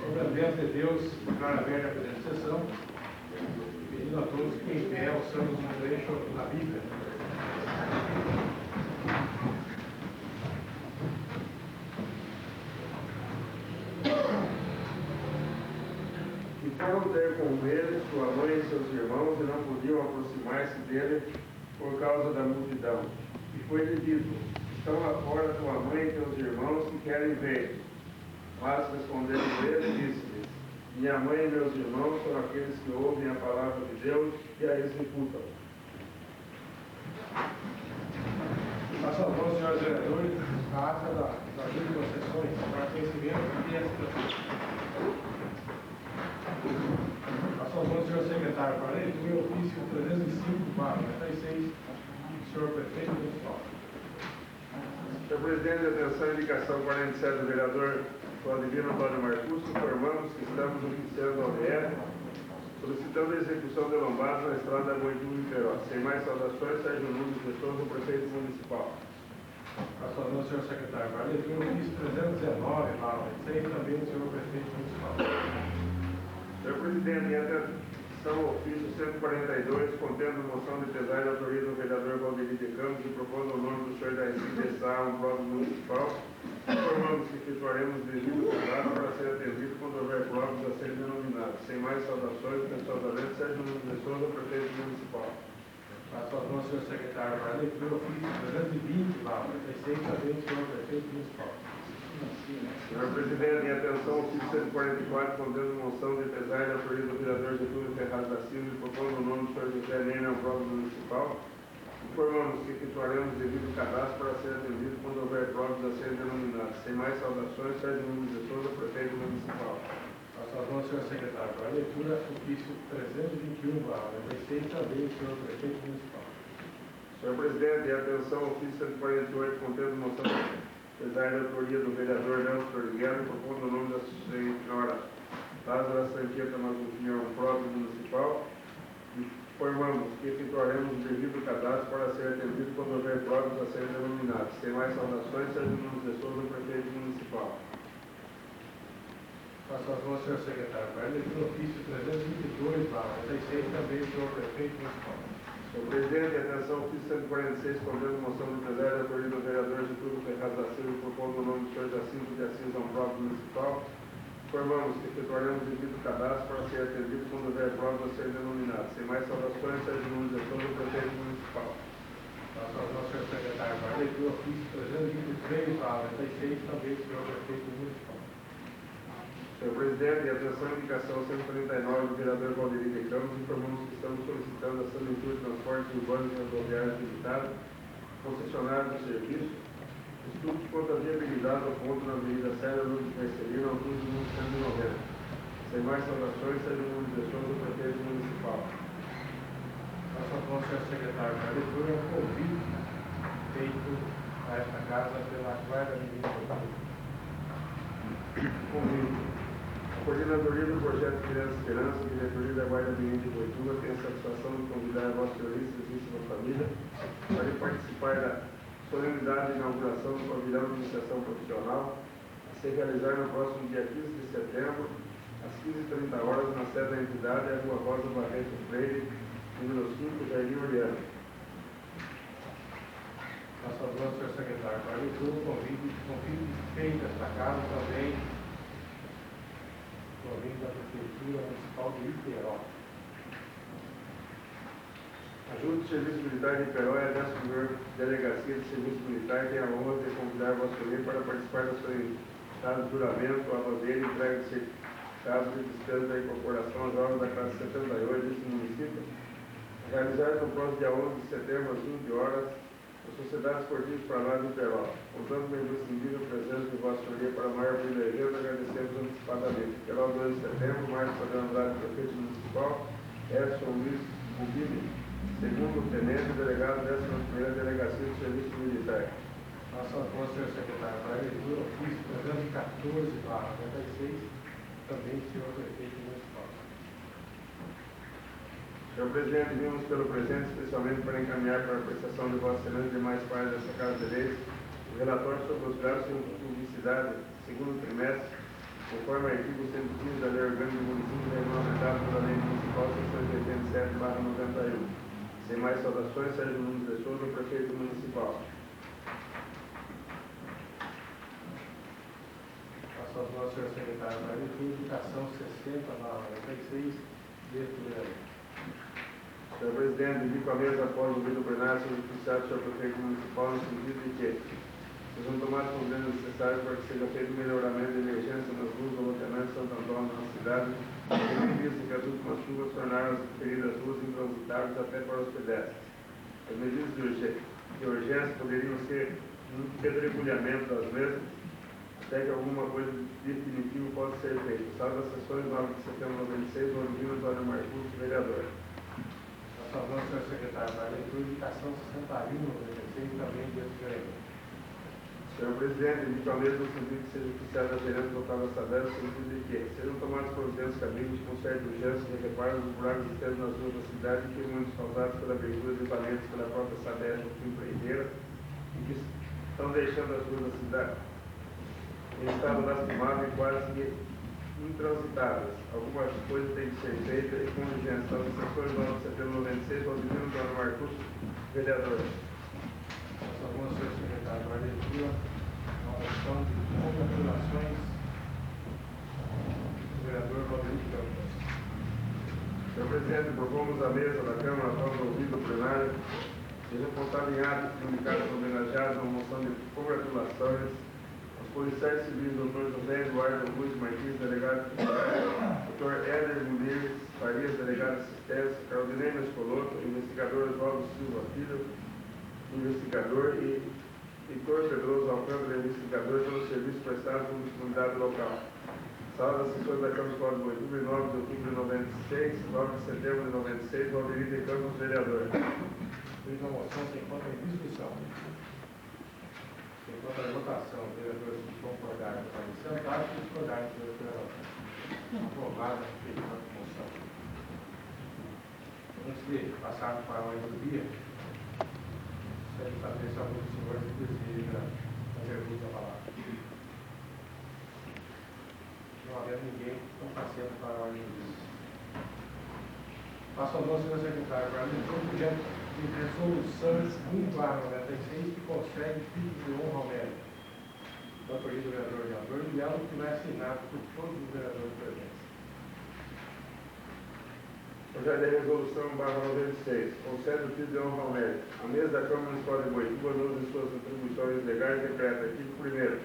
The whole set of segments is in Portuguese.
Sobre a bênção de Deus, declaro aberta a presente sessão, pedindo a todos que em pé ouçamos um trecho da Bíblia. E foram ter com ele sua mãe e seus irmãos, e não podiam aproximar-se dele por causa da multidão. E foi-lhe dito: estão lá fora tua mãe e teus irmãos que querem ver. Mas respondendo ele, disse-lhes: minha mãe e meus irmãos são aqueles que ouvem a palavra de Deus e a executam. Faça a voz, senhores vereadores, a ata das últimas sessões para conhecimento e esta. Faça a voz, senhor secretário, para a leitura e ofício 305/96, senhor prefeito municipal. Senhor presidente, atenção, indicação 47 do vereador Claudivino Antônio Marcus, informamos que estamos oficiando a OBR, solicitando a execução de lombadas na estrada Boituva-Peró. Sem mais saudações, Sérgio Nunes de Souza, prefeito municipal. Faça a voz, senhor secretário, para a leitura e ofício 319/96, também do senhor prefeito municipal. Senhor presidente, em atenção ao ofício 142, contendo moção de pesar de autoria do vereador Valdemir de Campos e propondo o nome do senhor Daci de Sá, um próprio municipal, informamos que efetuaremos devido cuidado para ser atendido quando houver provas a serem denominados. Sem mais saudações, atenciosamente, Sérgio Nunes de Souza, prefeito municipal. Faça a voz, senhor secretário, para a leitura e ofício 320/96, também do senhor prefeito municipal. Senhor presidente, em atenção ao ofício 144, contendo moção de pesar de autoria do vereador Getúlio Ferraz da Silva e propondo o nome do senhor José Nene ao próprio municipal, informamos que efetuaremos devido cadastro para ser atendido quando houver provas a serem denominadas. Sem mais saudações, Sérgio Nunes de Souza, prefeito municipal. Faça a voz, senhor secretário, para a leitura ofício 321/96, também do senhor prefeito municipal. Senhor presidente, em atenção ao ofício 148, contendo moção apesar da autoria do vereador Nelson Toriguero, propondo o nome da senhora Lázara Sanqueta Magutinho ao próprio municipal, informamos que efetuaremos o devido cadastro para ser atendido quando houver provas a serem denominadas. Sem mais saudações, Sérgio Nunes de Souza, prefeito municipal. Faça a voz, senhor secretário, para a leitura ofício 322/96, também do senhor prefeito municipal. Senhor presidente, atenção, ofício 146, contendo moção de pesar da autoria do vereador Getúlio Ferraz da Silva, propondo o nome do senhor Jacinto de Assis ao próprio municipal, informamos que efetuaremos o devido cadastro para ser atendido quando houver provas a serem denominadas. Sem mais saudações, Sérgio Nunes de Souza, prefeito municipal. Faça a voz, senhor secretário, para a leitura ofício 323/96, também do senhor prefeito municipal. Senhor presidente, em atenção à indicação 139 do vereador Valdemir de Campos, informamos que estamos solicitando a Sanepur de Transportes Urbanos e Rodoviários Limitados, concessionário do serviço, estudo quanto à viabilidade ao ponto na Avenida Sérgio Nunes Mercelino, ao cruz do número 190. Sem mais saudações, Sérgio Nunes de Souza, prefeito municipal. Faça a voz, senhor secretário, para a leitura e um convite feito a esta casa pela Guarda Municipal. Convite. A coordenadoria do projeto Criança Esperança, a diretoria da Guarda Mirim de Boituva, tem a satisfação de convidar a Vossa Senhoria, Excelentíssima Família, para participar da solenidade de inauguração do pavilhão de iniciação profissional, a se realizar no próximo dia 15 de setembro, às 15h30, na sede da entidade, a Rua Rosa Barreto Freire, número 5, Jardim Oriano. Faça a voz, senhor secretário, para a leitura o convite feito a esta casa também, convite da Prefeitura Municipal de Iperó. A Junta de Serviço Militar de Iperó e a 11ª Delegacia de Serviço Militar tem a honra de convidar Vossa Senhoria para participar da solenidade de juramento, a bandeira e entrega de certificados de despesa da incorporação aos órgãos da Classe 78 deste município, realizada no próximo dia 11 de setembro, às 20 horas, a Sociedade Esportiva Esplanada de Iperó. Contando com a imprescindível presença de Vossa Senhoria para a maior brilho do evento, agradecemos antecipadamente. Iperó, 2 de setembro, Marcos Padrão Andrade, prefeito municipal, Edson Luiz Bubini, segundo tenente delegado da 11ª Delegacia de Serviço Militar. Faço a voz, senhor secretário, para a leitura, ofício 314/96, também senhor prefeito municipal. Senhor presidente, vimos pelo presente, especialmente para encaminhar para a prestação de Vossa Excelência e demais pares dessa Casa de Leis, o relatório sobre os gastos em publicidade, segundo trimestre, conforme artigo 115 da Lei Orgânica do Município, regulamentado pela Lei Municipal 687/91. Sem mais saudações, Sérgio Nunes de Souza, prefeito municipal. Faço a voz, senhor secretário, para a leitura, indicação 60/96, leitura. Senhor presidente, indico a mesa após o vídeo plenário sobre o oficial do senhor prefeito municipal no sentido de que sejam tomadas providências necessárias para que seja feito um melhoramento de emergência nas ruas do loteamento de Santo Antônio na cidade, tendo em vista que as últimas chuvas tornaram as referidas ruas intransitáveis até para os pedestres. As medidas de urgência poderiam ser um pedregulhamento das mesmas, até que alguma coisa definitiva possa ser feita. Sala das sessões 9 de setembro de 96, Rodrigo Antônio Marcos, vereador. Faço a voz, senhor secretário, para a leitura, indicação 61/96, também leitura. Senhor presidente, indico a mesa no sentido que seja oficial da gerência local da Sabesp, no sentido de que sejam tomadas providências cabíveis com certa urgência de reparo dos buracos existentes nas ruas da cidade, que muitos causados pela abertura de valetes pela própria Sabesp ou empreiteira, e que estão deixando as ruas da cidade em estado lastimável e quase que intransitáveis. Algumas coisas têm que ser feitas e com urgência. São as sessões 9 de setembro de 96, Rodrigo Antônio Marcos, vereador. Faço a voz, senhor secretário, para a leitura, a moção de congratulações do vereador Rodrigo Campos. Senhor presidente, propomos à mesa da Câmara, após o ouvido plenário, seja pontado em atos comunicados homenageados uma moção de congratulações aos policiais civis, Dr. José Eduardo Augusto Martins, delegado de Dr. Éder Muniz Farias, delegado de assistência, Claudinei Mescoloto, investigador Oswaldo Silva Filho, investigador, e Heitor Pedroso Alcântara, investigador, pelo serviço prestado por comunidade local. Sala das sessões da Câmara Escola de Boituva, 9 de outubro de 96, 9 de setembro de 96, Valdeir de Campos, vereador. Fiz uma moção sem conta em discussão. Sem conta em votação, vereadores que concordarem com a missão, claro que discordarem com a relação. Aprovada, feita a moção. Antes de passarmos para a ordem do dia, gostaria de saber se algum dos senhores deseja fazer uso da palavra. Não havendo ninguém, então passemos para a ordem do dia. Passo a voz, senhor secretário, para mim, o projeto de resolução 1/96 que concede título de honra ao mérito da autoria do vereador Leandro, e algo que vai assinado por todos os vereadores presentes. Projeto de resolução /96, concede o título de honra ao mérito. A mesa da Câmara Municipal de Boituva, no uso de suas atribuições legais, decreta: artigo 1º.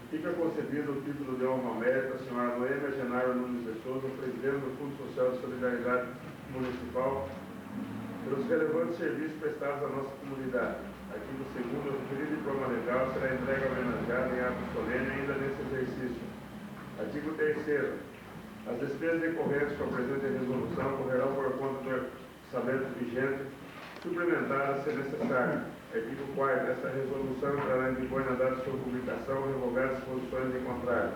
Fica concedido o título de honra ao mérito à senhora Noêmia Genaro Nunes de Souza, presidente do Fundo Social de Solidariedade Municipal, pelos relevantes serviços prestados à nossa comunidade. Artigo 2º. O referido diploma legal será entregue homenageado em ato solene ainda nesse exercício. Artigo 3º. As despesas decorrentes com a presente resolução correrão por conta do orçamento vigente, suplementadas se necessário. Artigo 4º. Esta resolução entrará em vigor na data de sua publicação, revogadas disposições em contrário.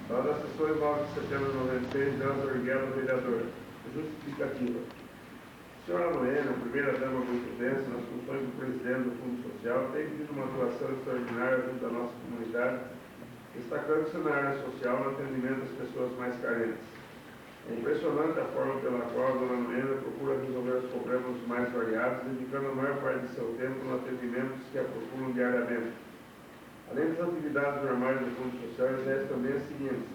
Sala das sessões 9 de setembro de 96, Delcio Orguelo, vereador. Justificativa. Senhora Noêmia, primeira-dama boituvense, nas funções do presidente do Fundo Social, tem tido uma atuação extraordinária junto à nossa comunidade, destacando-se na área social no atendimento às pessoas mais carentes. É impressionante a forma pela qual a dona Noêmia procura resolver os problemas mais variados, dedicando a maior parte de seu tempo no atendimento dos que a procuram diariamente. Além das atividades normais do Fundo Social, exerce também as seguintes: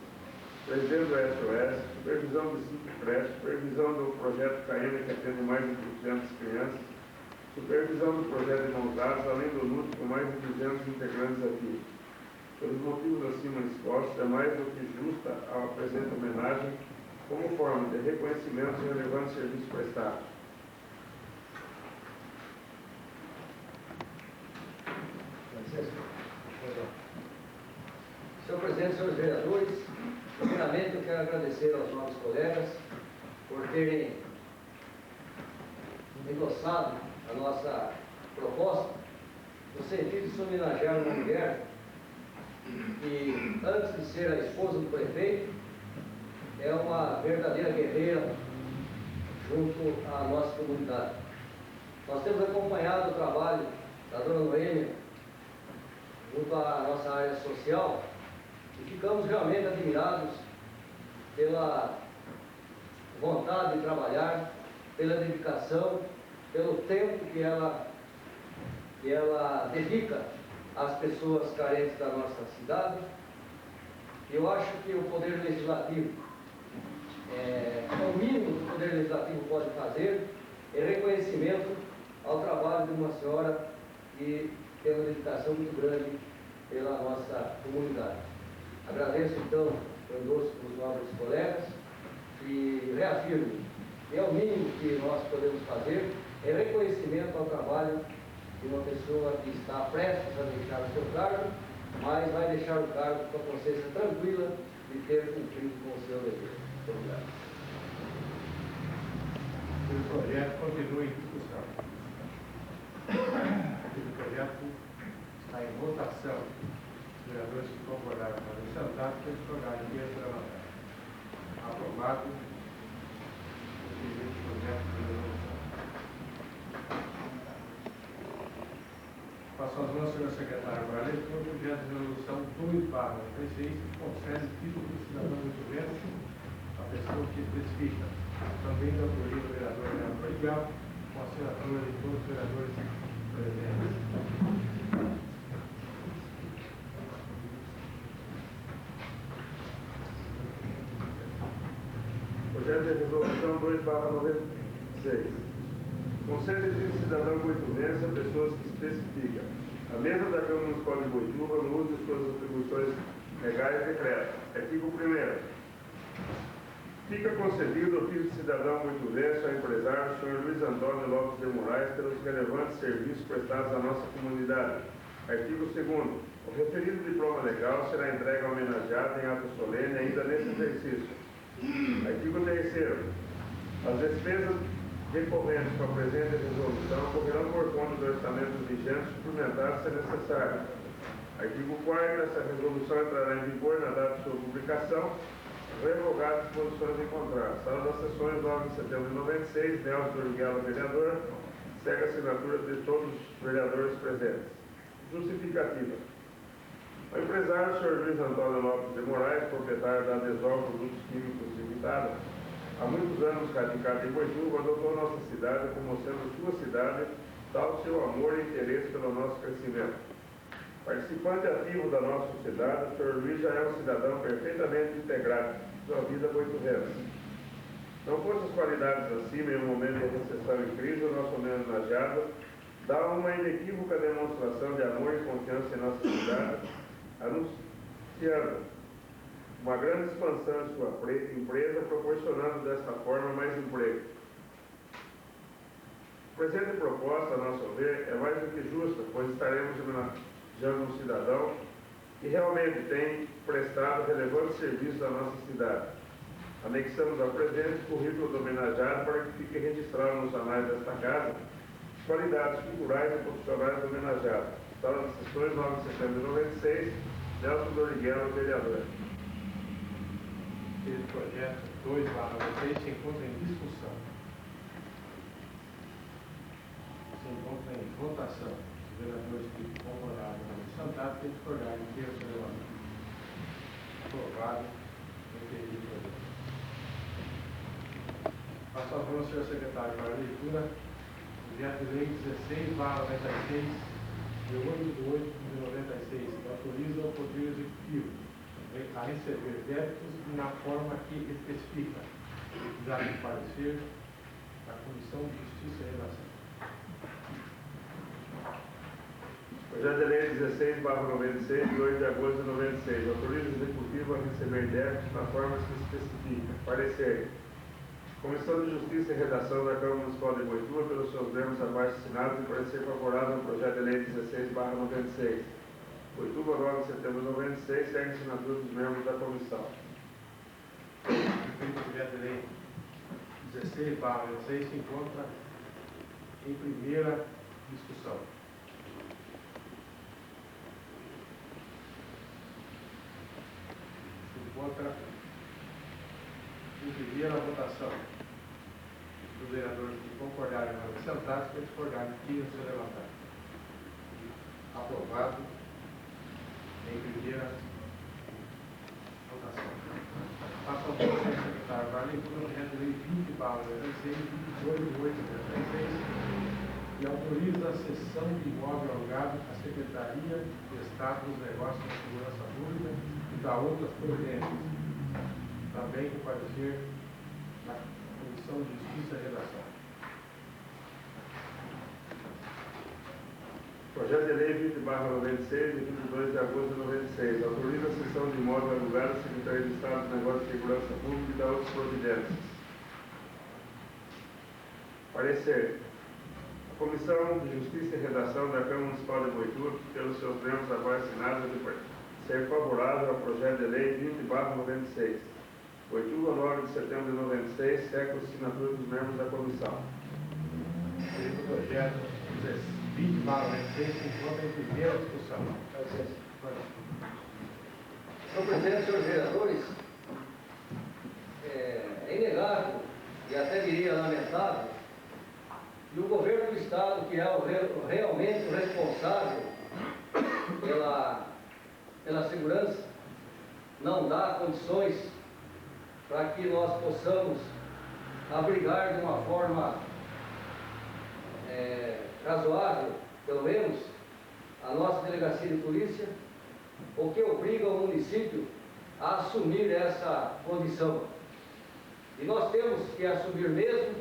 presidente do SOS, supervisão do 5 creches, supervisão do projeto CAENA, que atende mais de 200 crianças, supervisão do projeto Montados, além do NUT, com mais de 200 integrantes ativos. Pelos motivos acima expostos, é mais do que justa a presente homenagem como forma de reconhecimento dos relevantes serviços prestados. Senhor presidente, senhores vereadores, primeiramente eu quero agradecer aos novos colegas por terem me lançado a nossa proposta no sentido de se homenagear uma mulher que, antes de ser a esposa do prefeito, é uma verdadeira guerreira junto à nossa comunidade. Nós temos acompanhado o trabalho da dona Noêmia junto à nossa área social e ficamos realmente admirados pela vontade de trabalhar, pela dedicação, pelo tempo que ela dedica às pessoas carentes da nossa cidade. Eu acho que o Poder Legislativo, o mínimo que o Poder Legislativo pode fazer é reconhecimento ao trabalho de uma senhora que tem uma dedicação muito grande pela nossa comunidade. Agradeço então o endosso dos nobres colegas e reafirmo que é o mínimo que nós podemos fazer, é reconhecimento ao trabalho de uma pessoa que está prestes a deixar o seu cargo, mas vai deixar o cargo com a consciência tranquila de ter cumprido com o seu dever. Muito obrigado. O projeto continua em discussão. O projeto está em votação. Os vereadores que concordaram com a sentar, que eles jogarem em levantar. Aprovado o seguinte projeto de resolução. Passo as mãos, senhor secretário, para a leitura do projeto de resolução 2/96, que concede título de cidadão muito vento à pessoa que especifica, também da autoria do vereador Leandro Portugal, com a assinatura de todos os vereadores presentes. Projeto de resolução 2/96. Concede de cidadão boituvense a pessoas que especificam. A mesa da Câmara Municipal de Boituva, no uso de suas atribuições legais e decreta. Artigo 1º. Fica concedido o ofício de cidadão boituvense ao empresário, Sr. Luiz Antônio Lopes de Moraes, pelos relevantes serviços prestados à nossa comunidade. Artigo 2º. O referido diploma legal será entregue ao homenageado em ato solene ainda nesse exercício. Artigo 3º. As despesas decorrentes com a presente resolução correrão por conta do orçamento vigente, suplementado se necessário. Artigo 4º. Essa resolução entrará em vigor na data de sua publicação, revogadas as disposições em contrato. Sala das sessões, 9 de setembro de 96, Nelson Doriguela, vereador, segue a assinatura de todos os vereadores presentes. Justificativa. O empresário, Sr. Luiz Antônio Lopes de Moraes, proprietário da Desol Produtos Químicos Limitada, há muitos anos radicado em Boituva, adotou nossa cidade como sendo sua cidade, tal seu amor e interesse pelo nosso crescimento. Participante ativo da nossa sociedade, o Sr. Luiz já é um cidadão perfeitamente integrado em sua vida boituvense. Não fosse as qualidades acima, em um momento de recessão e crise, o nosso homenageado dá uma inequívoca demonstração de amor e confiança em nossa cidade, anunciando uma grande expansão em sua empresa, proporcionando desta forma mais emprego. A presente proposta, a nosso ver, é mais do que justa, pois estaremos homenageando um cidadão que realmente tem prestado relevantes serviços à nossa cidade. Anexamos ao presente o currículo do homenageado para que fique registrado nos anais desta casa as qualidades culturais e profissionais do homenageado. Sala das sessões, 9 de setembro de 96, Nelson Doriguela, vereador. Esse projeto 2/96 se encontra em discussão. Se encontra em votação. Os vereadores que concordaram com o Santato que discordaram em terço regulamento. Aprovado o pedido de projeto. Passo a voz, senhor secretário, para a leitura. Projeto de lei 16/96, de 8 de 8 de 96, que autoriza o Poder Executivo a receber débitos na forma que especifica. Já de parecer da Comissão de Justiça e Relação. Projeto de lei 16/96, de 8 de agosto de 96. Autoriza o Executivo a receber débitos na forma que especifica. Parecer. Comissão de Justiça e Redação da Câmara Municipal de Boituva, pelos seus membros abaixo assinados, e parecer favorável ao projeto de lei 16/96. Boituva, 9 de setembro de 96, segue a assinatura dos membros da comissão. O projeto de lei 16/96 se encontra em primeira discussão. Se vota em primeira votação. Os vereadores que concordarem em sentados, que discordarem, tiram seu levantar. Aprovado em primeira votação. Passa ao processo secretário para a leitura do projeto de lei 20/96 e 22/8/96 e autoriza a cessão de imóvel alugado à Secretaria de Estado dos Negócios da Segurança Pública e da outras providências. Também com parecer na Comissão de Justiça e Redação. Projeto de Lei 20/96, de 22 de agosto de 96, autoriza a cessão de imóvel alugado à Secretaria de Estado dos Negócios de Segurança Pública e da outras providências. Parecer. A Comissão de Justiça e Redação da Câmara Municipal de Boituva, pelos seus membros abaixo assinados, de ser favorável ao projeto de lei 20/96. Boituva, 9 de setembro de 96, segue a assinatura dos membros da comissão. O projeto 20/96 se encontra em primeira discussão. Senhor presidente, senhores vereadores, é inegável e até diria lamentável que o governo do Estado, que é realmente o responsável pela segurança, não dá condições para que nós possamos abrigar de uma forma razoável, pelo menos, a nossa delegacia de polícia, o que obriga o município a assumir essa condição. E nós temos que assumir mesmo,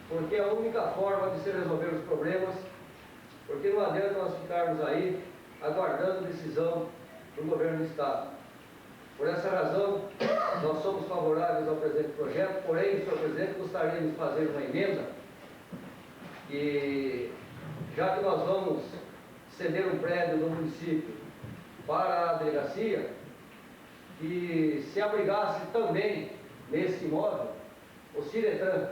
porque é a única forma de se resolver os problemas, porque não adianta nós ficarmos aí aguardando decisão do governo do Estado. Por essa razão, nós somos favoráveis ao presente projeto, porém, senhor presidente, gostaríamos de fazer uma emenda que, já que nós vamos ceder um prédio do município para a delegacia, que se abrigasse também nesse imóvel o Ciretran.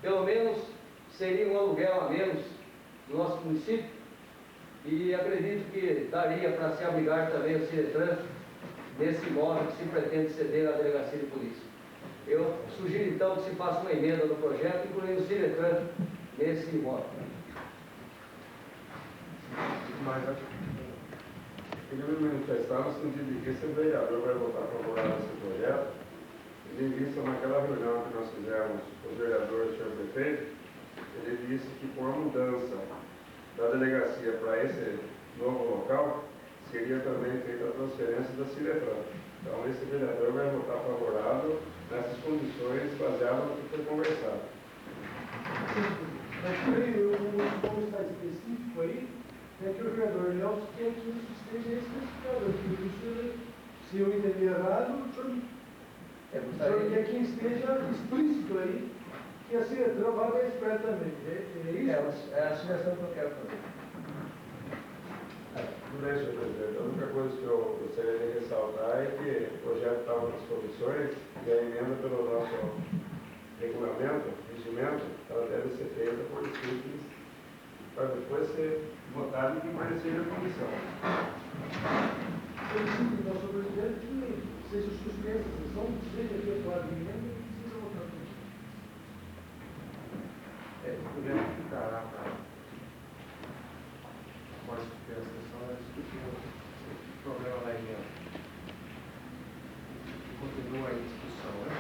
Pelo menos seria um aluguel a menos no nosso município e acredito que daria para se abrigar também o Ciretran nesse imóvel que se pretende ceder à delegacia de polícia. Eu sugiro então que se faça uma emenda no projeto, incluindo o Ciretran nesse imóvel. Mas Queria me manifestar no sentido de que esse vereador vai votar favorável a esse projeto, e em vista naquela reunião que nós fizemos com os vereadores e o senhor prefeito, ele disse que por a mudança da delegacia para esse novo local, seria também feita a transferência da Ciretran. Então, esse vereador vai votar favorável nessas condições baseadas no que foi conversado. mas como está específico aí, é que o vereador Nelson quer que isso esteja especificado. Por isso, se eu entender errado, o senhor quer que esteja explícito aí, que a Ciretran vá mais perto também. É isso? É a sugestão que eu quero fazer. Tudo bem, senhor presidente. A única coisa que eu gostaria de ressaltar é que o projeto estava nas comissões e a emenda pelo nosso regulamento, regimento, ela deve ser feita por escritos para depois ser votada e comparecer na comissão. Solicito, então, senhor presidente, que seja suspensa a sessão, seja efetuada a emenda e seja votada. Se puder ficar lá para após a sessão, nós discutimos o problema da emenda. Continua em discussão, né?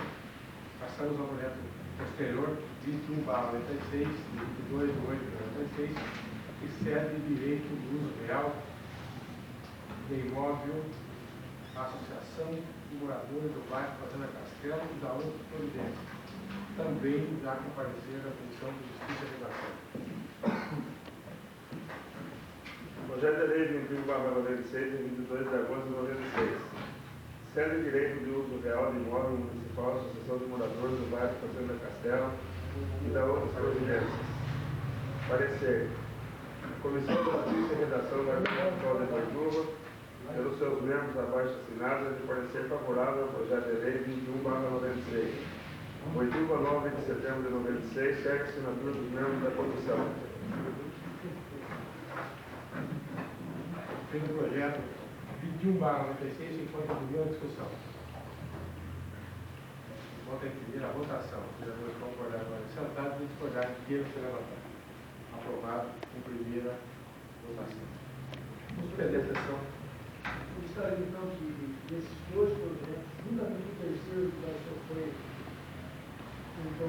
Passamos ao projeto posterior, 21/96, de 22/8/96, que cede direito de uso real de imóvel à Associação de Moradores do Bairro Fazenda Castelo e da outra providência. Também já comparecer à Comissão de Justiça e Redação. Projeto de Lei 21/96, de 22 de agosto de 96. Cede direito de uso real de imóvel municipal à Associação de Moradores do Bairro Fazenda Castelo e da outras providências. Parecer. A Comissão de Justiça e Redação da Câmara Municipal de Boituva, pelos seus membros abaixo assinados, é de parecer favorável ao projeto de lei 21/96. Boituva, 9 de setembro de 96, segue a assinatura dos membros da comissão. Tem o projeto 21/96, enquanto a primeira discussão. Enquanto a primeira votação, os vereadores concordaram com a sentados e discordaram que queiram ser levantados. Aprovado em primeira votação. Vamos suspender a sessão. Eu gostaria então que desses dois projetos, juntamente com o terceiro que já foi então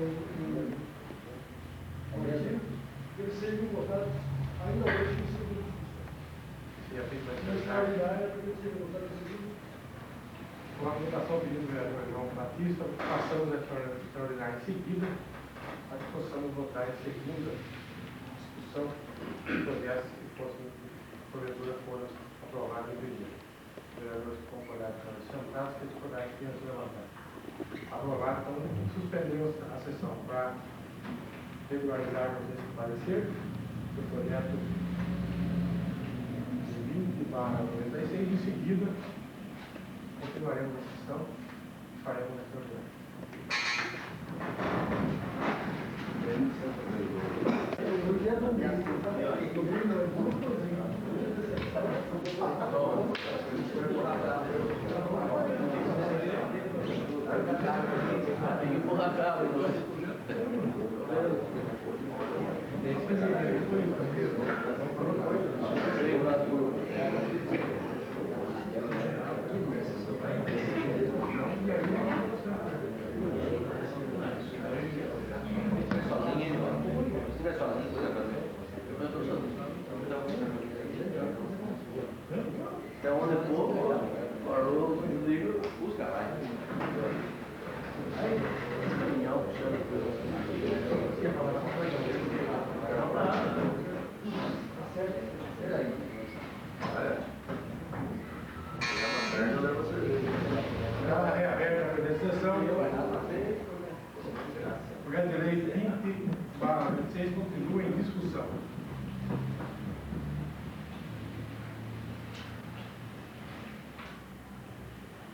eles sejam votados ainda hoje em segunda discussão. Se a feita Na extraordinária, porque eles sejam votados em segunda. com a votação pedindo do vereador João Batista, passamos a extraordinária em seguida, a que possamos votar em segunda discussão de projetos que fossem, porventura, foram aprovados em primeiro. Os vereadores que concordaram com os sentados, que discordaram que iam se levantar. Aprovado, então, suspendemos a sessão para regularizarmos esse parecer do projeto 20/96. Em seguida, continuaremos a sessão e faremos a extraordinária. Até onde for, parou, desliga, busca lá. Aí, caminhão, Está reaberta a presente sessão. O projeto de lei 20/26 continua em discussão.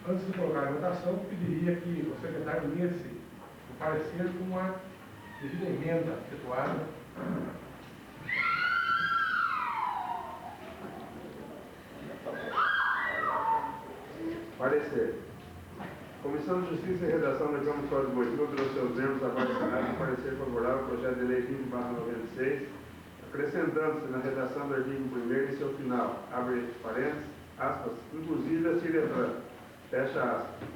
Antes de colocar em votação, pediria que o secretário lesse o parecer com a devida emenda efetuada. Parecer. Comissão de Justiça e Redação da Câmara Código de Boituva, pelos seus membros, abaixo de parecer favorável ao projeto de lei 20/96, acrescentando-se na redação do artigo 1º em seu final, abre parênteses, aspas, inclusive a ciretrã, fecha aspas.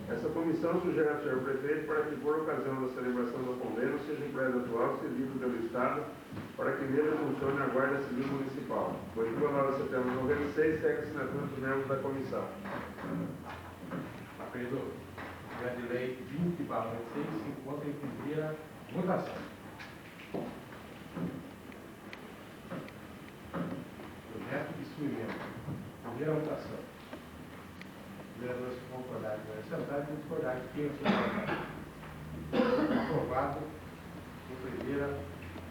Essa comissão sugere ao senhor prefeito para que, por ocasião da celebração do convênio, seja em prédio atual cedido pelo Estado para que nele funcione a Guarda Civil Municipal. Boituva, 9 de setembro de 96, segue a assinatura dos membros da comissão. Apresentou o projeto de lei 20/96 se encontra em primeira votação. Projeto de sua emenda. Primeira votação. Os vereadores que concordarem com a sentado e discordarem que quem é aprovado em primeira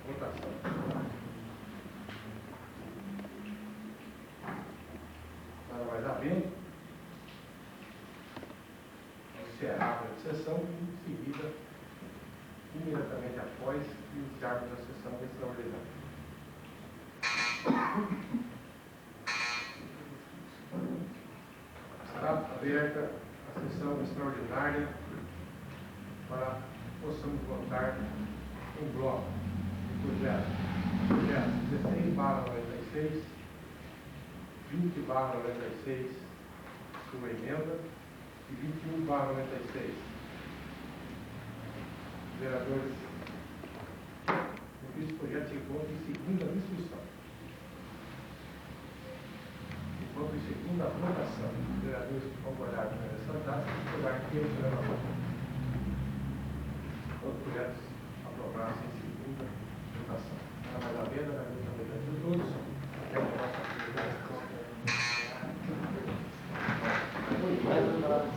votação. Para mais havendo, encerrar a sessão e, em seguida, imediatamente após, iniciarmos a sessão extraordinária. Está aberta a sessão extraordinária para que possamos votar um bloco de projetos 16/96, 20/96, sua emenda, e 21/96. Vereadores, o projeto se encontra em segunda discussão. Enquanto em segunda votação, os vereadores que concordaram com essa data, discordaram que eles levantam. Os projetos aprovados em segunda votação. Para mais a venda, na luta de todos, até o próximo.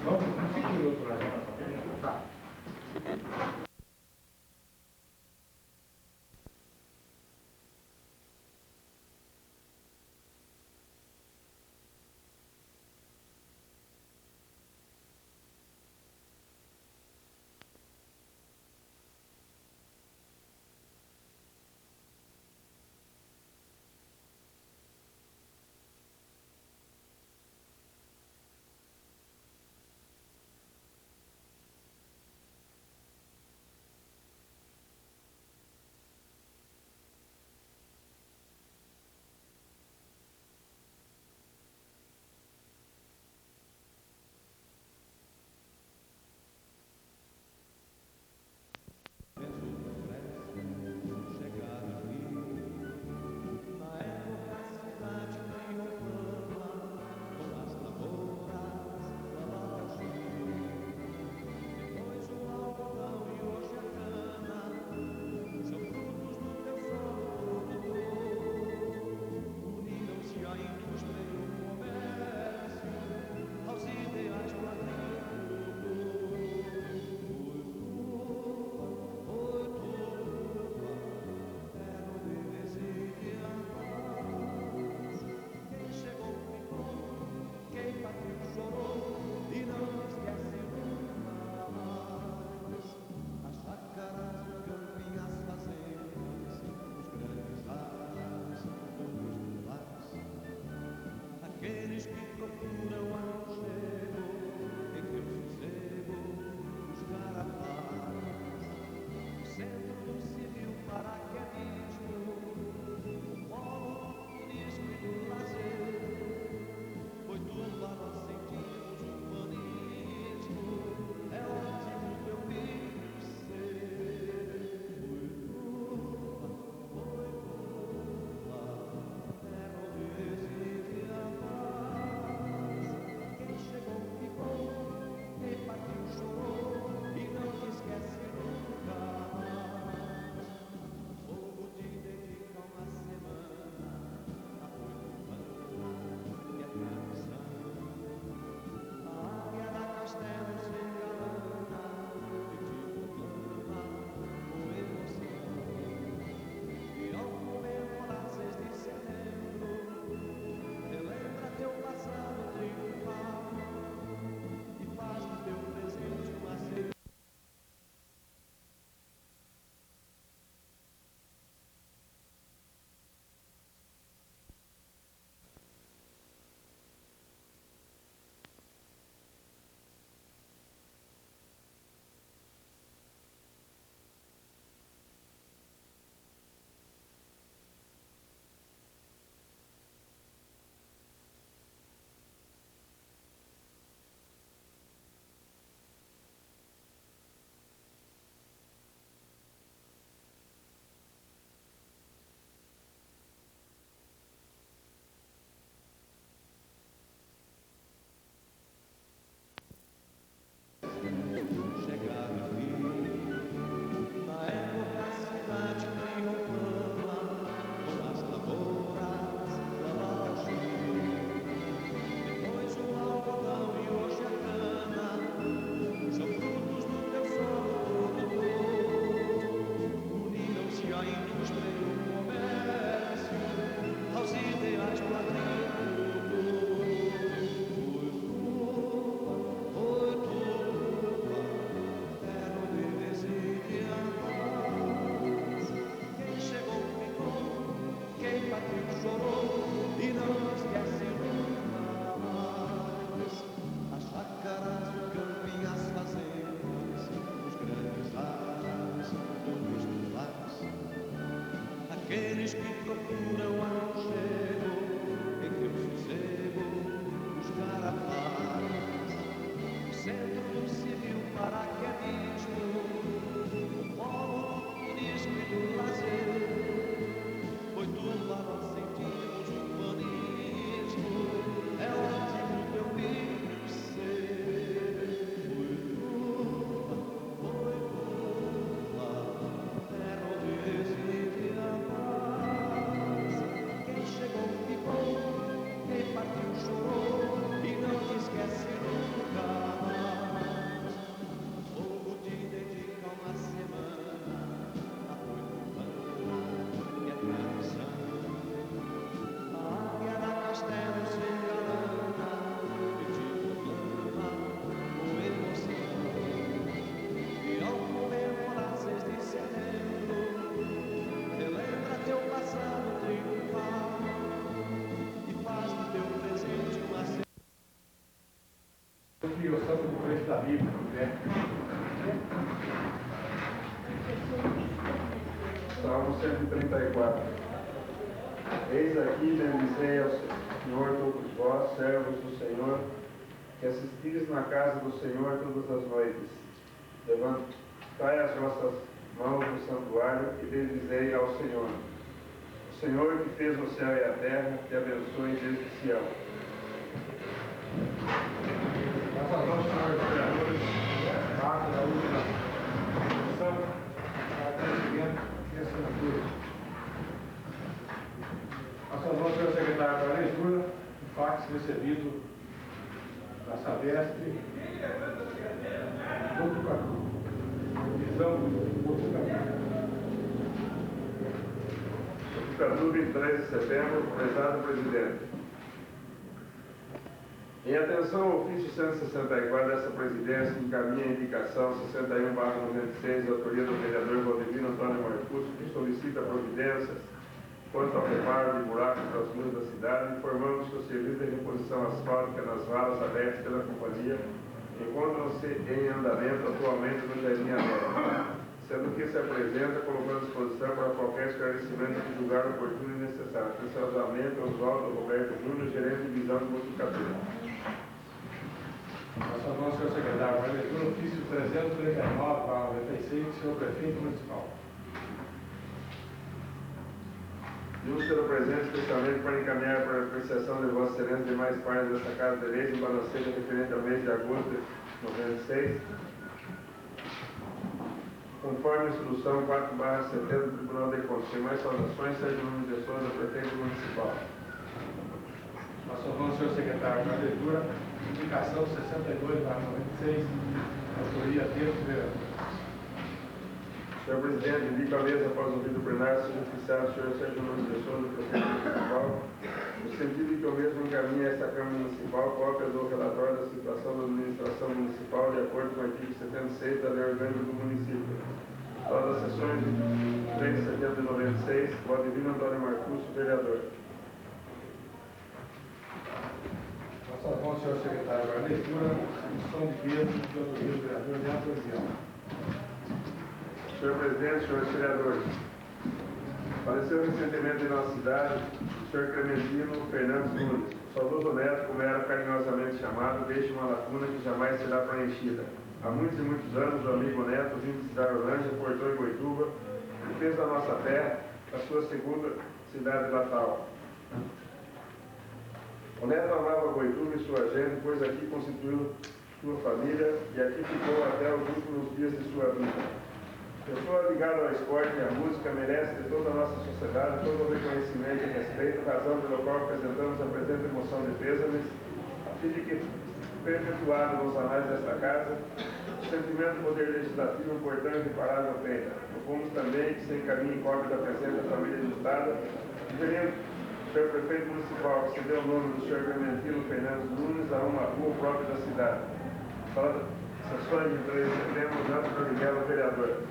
Vamos, fique no outro lado. Tá. E o santo do preço da Bíblia, né? Salmo 134. Eis aqui, bendizei ao Senhor todos vós, servos do Senhor, que assistis na casa do Senhor todas as noites. Levantai as vossas mãos no santuário e bendizei ao Senhor. O Senhor que fez o céu e a terra, te abençoe desde Sião. Nossa noite, senhores vereadores, data da última sessão, agradecimento e assinatura. Nossa noite, senhor secretário, para a leitura, o fax recebido da Sabesp, Botucatu, visão Botucatu. Botucatu, 23 de setembro, prezado presidente. Em atenção ao ofício 164 dessa presidência, que encaminha a indicação 61/96, de autoria do vereador Valdivino Antônio Marcucci, que solicita providências quanto ao reparo de buracos das ruas da cidade, informamos que o serviço de reposição asfáltica nas valas abertas pela companhia encontram-se em andamento atualmente no Jardim América, sendo que se apresenta colocando à disposição para qualquer esclarecimento que julgar oportuno e necessário. Atenciosamente, Oswaldo Roberto Júnior, gerente de divisão de Botucatu. Nossa mão, senhor secretário, para a leitura, ofício 339/96, do senhor prefeito municipal. Vimos pelo presente especialmente para encaminhar para a apreciação de Vossa Excelência demais partes desta Casa de Leis, em balanceio referente ao mês de agosto de 96, conforme a instrução 4/70 do Tribunal de Contas. Sem mais saudações, Sérgio Nunes de Souza, prefeito municipal. Nossa mão, senhor secretário, para a leitura, indicação 62/96, autoria Deus vereador. Senhor presidente, indico a mesa após o vídeo plenário, seja oficiado o senhor Sérgio Nunes de Souza, prefeito municipal, no sentido de que o mesmo encaminhe a esta Câmara Municipal cópia do relatório da situação da administração municipal, de acordo com o artigo 76 da Lei Orgânica do Município. Todas as sessões de 3 de setembro de 96, Valdivino Antônio Marcucci, vereador. Nossa mão, senhor secretário, para a leitura, submissão de peso de autoria do vereador Neto Aguiar. Senhor presidente, senhores vereadores, faleceu recentemente em nossa cidade o senhor Clementino Fernandes Nunes. O saudoso neto, como era carinhosamente chamado, deixa uma lacuna que jamais será preenchida. Há muitos e muitos anos, o amigo neto, vindo de Cidade portou em Boituva e fez da nossa terra a sua segunda cidade natal. O neto amava Boituva e sua gente, pois aqui constituiu sua família e aqui ficou até os últimos dias de sua vida. Pessoa ligada ao esporte e à música merece de toda a nossa sociedade todo o reconhecimento e respeito, razão pelo qual apresentamos a presente moção de pêsames, a fim de que, perpetuado nos anais desta casa, o sentimento do poder legislativo importante e imparável tenha. Propomos também que se encaminhe cópia da presente família digitada, sugerindo o senhor prefeito municipal que se deu o nome do senhor Clementino Fernandes Nunes a uma rua própria da cidade. Para sessões de 3 de setembro, Neto Miguel, vereador.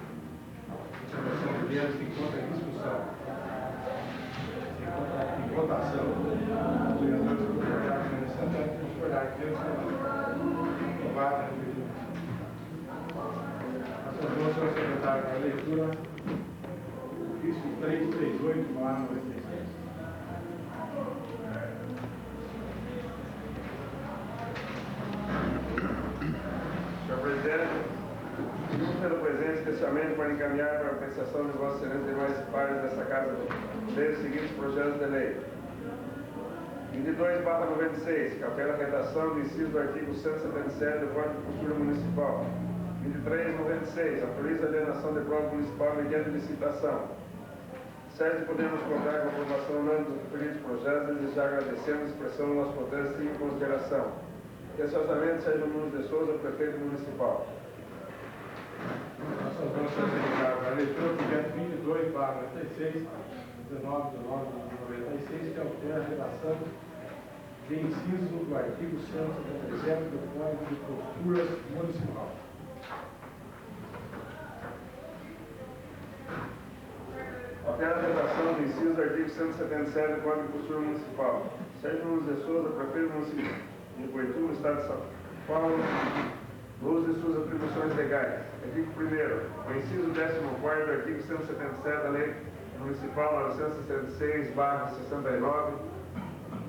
Observação de bens se encontra em discussão. Se encontra em votação. Os vereadores concordaram com a Santana e concordaram que Deus aprovado a medida. Nossa mão, senhor secretário, para a leitura, ofício 338/96. Senhor presidente, pedimos pelo presente especialmente para encaminhar para a apreciação de Vossa Excelência demais pares desta Casa os seguintes projetos de lei. 22/96, que altera a redação do inciso do artigo 177 do Código de Cultura Municipal. 23/96, autoriza a alienação de prova municipal mediante licitação. Certo de podermos contar com a aprovação unânime dos referidos projetos, desde já agradecendo a expressão do nosso protesto e em consideração. Atenciosamente, Sérgio Nunes de Souza, prefeito municipal. Nossa mão, senhor secretário, para a leitura, projeto 22/96, 19/96, que altera a redação de inciso do artigo 177 do Código de Cultura Municipal. Altera a redação do inciso do artigo 177 do Código de Cultura Municipal. Sérgio Nunes de Souza, prefeito municipal de Boituva, Estado de São municipal no uso de suas atribuições legais. Artigo 1º. O inciso 14º do artigo 177 da Lei Municipal 966/69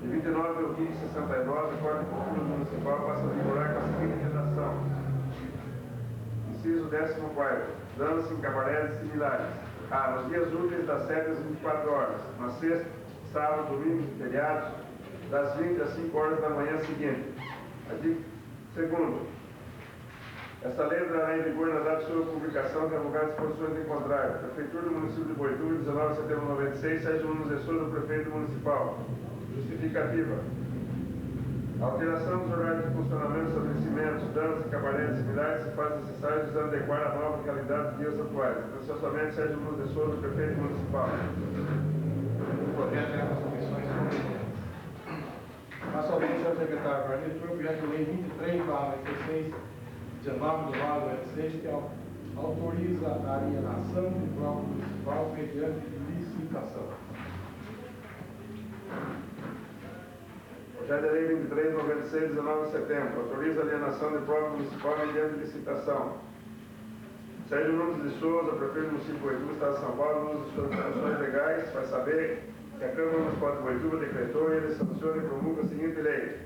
e 29 do artigo 69 do Código de Cultura Municipal passa a vigorar com a seguinte redação. Inciso 14º. Dando-se em cabarés similares. A. Nos dias úteis das 7 às 24 horas. Na sexta, sábado, domingo e feriados, das 20 às 5 horas da manhã seguinte. Artigo 2º. Esta lei entrará em vigor na data de sua publicação, revogadas disposições em contrário. Prefeitura do município de Boituva, 19 de setembro de 96, Sérgio Nunes de Souza, prefeito municipal. Justificativa. Alteração dos horários de funcionamento, estabelecimentos, danos e cabarés similares se faz necessário visando adequar a nova realidade dos dias atuais. Atenciosamente, Sérgio Nunes de Souza, prefeito municipal. O projeto é as comissões competentes. Passo ao senhor secretário para a leitura, o projeto de lei 23/96, 19 de 9/96, que autoriza a alienação de prova municipal mediante licitação. Projeto de lei 23/96, 19 de setembro, autoriza a alienação de prova municipal mediante licitação. Sérgio Nunes de Souza, prefeito do município de Boituva, Estado de São Paulo, no uso de suas atribuições legais, faz saber que a Câmara Municipal de Boituva decretou e ele sanciona e promulga a seguinte lei.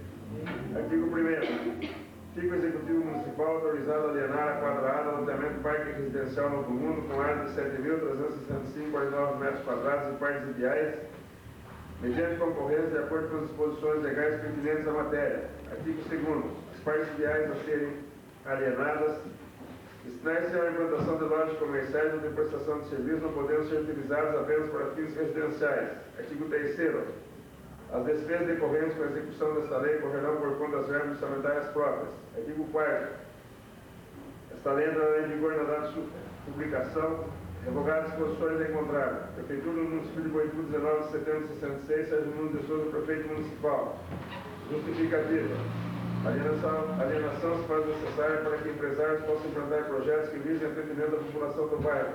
Artigo 1º. Fica o Executivo Municipal autorizado a alienar a quadrada loteamento Parque Residencial Novo Mundo com área de 7.365,49 metros quadrados e partes ideais, mediante concorrência de acordo com as disposições legais pertinentes à matéria. Artigo 2º. As partes ideais a serem alienadas destinam-se à implantação de lojas comerciais ou de prestação de serviços, não podendo ser utilizadas apenas para fins residenciais. Artigo 3º. As despesas decorrentes com a execução desta lei correrão por conta das verbas orçamentárias próprias. Artigo 4º. Esta lei entrará em vigor na data de sua publicação, revogadas disposições em contrário. Prefeitura do município de Boituva, 19 de setembro de 66, Sérgio Nunes de Souza, prefeito municipal. Justificativa. A alienação se faz necessária para que empresários possam implantar projetos que visem o atendimento da população do bairro.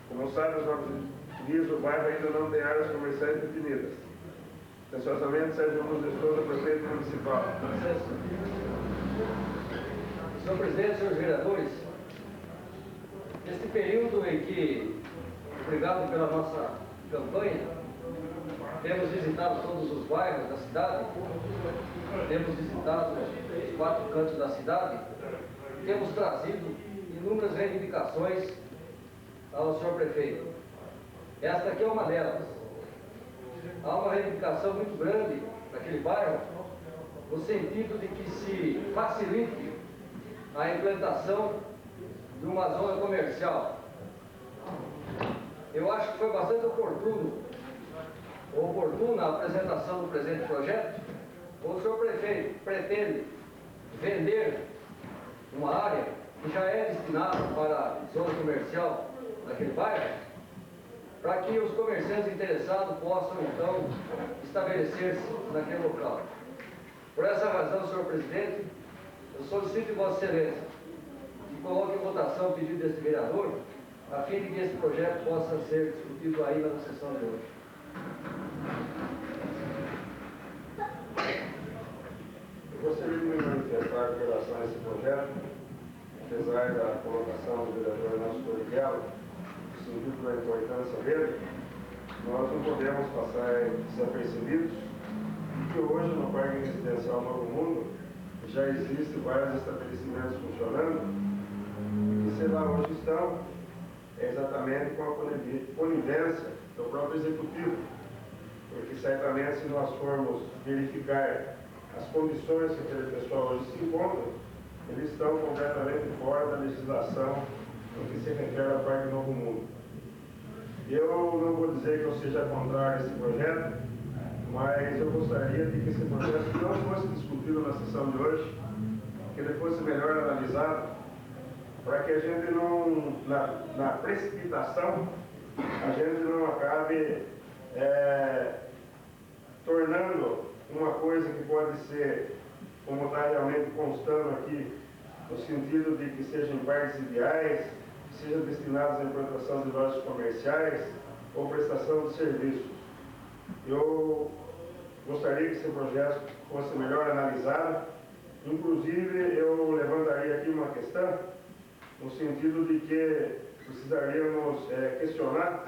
Como sabe, os novos dias do bairro ainda não tem áreas comerciais definidas. Atenciosamente, Sérgio Nunes de Souza, prefeito municipal. Senhor presidente, senhores vereadores, neste período em que, obrigado pela nossa campanha, temos visitado todos os bairros da cidade, temos visitado os 4 cantos da cidade, temos trazido inúmeras reivindicações ao senhor prefeito. Esta aqui é uma delas. Há uma reivindicação muito grande naquele bairro, no sentido de que se facilite a implantação de uma zona comercial. Eu acho que foi bastante oportuna a apresentação do presente projeto. O senhor prefeito pretende vender uma área que já é destinada para zona comercial naquele bairro, para que os comerciantes interessados possam, então, estabelecer-se naquele local. Por essa razão, senhor presidente, eu solicito de Vossa Excelência que coloque em votação o pedido deste vereador, a fim de que esse projeto possa ser discutido ainda na sessão de hoje. Eu gostaria de me manifestar com relação a esse projeto, apesar da colocação do vereador Nelson Torriquello, no sentido da importância dele, nós não podemos passar desapercebidos que hoje no Parque Residencial Novo Mundo já existem vários estabelecimentos funcionando e se lá hoje estão é exatamente com a conivência do próprio Executivo, porque certamente se nós formos verificar as condições que aquele pessoal hoje se encontra, eles estão completamente fora da legislação no que se refere ao Parque Novo Mundo. Eu não vou dizer que eu seja contrário a esse projeto, mas eu gostaria de que esse projeto não fosse discutido na sessão de hoje, que ele fosse melhor analisado, para que a gente não, na precipitação, a gente não acabe tornando uma coisa que pode ser, como está realmente constando aqui, no sentido de que sejam partes ideais, sejam destinadas à implantação de lojas comerciais ou prestação de serviços. Eu gostaria que esse projeto fosse melhor analisado Inclusive, eu levantaria aqui uma questão, no sentido de que precisaríamos questionar,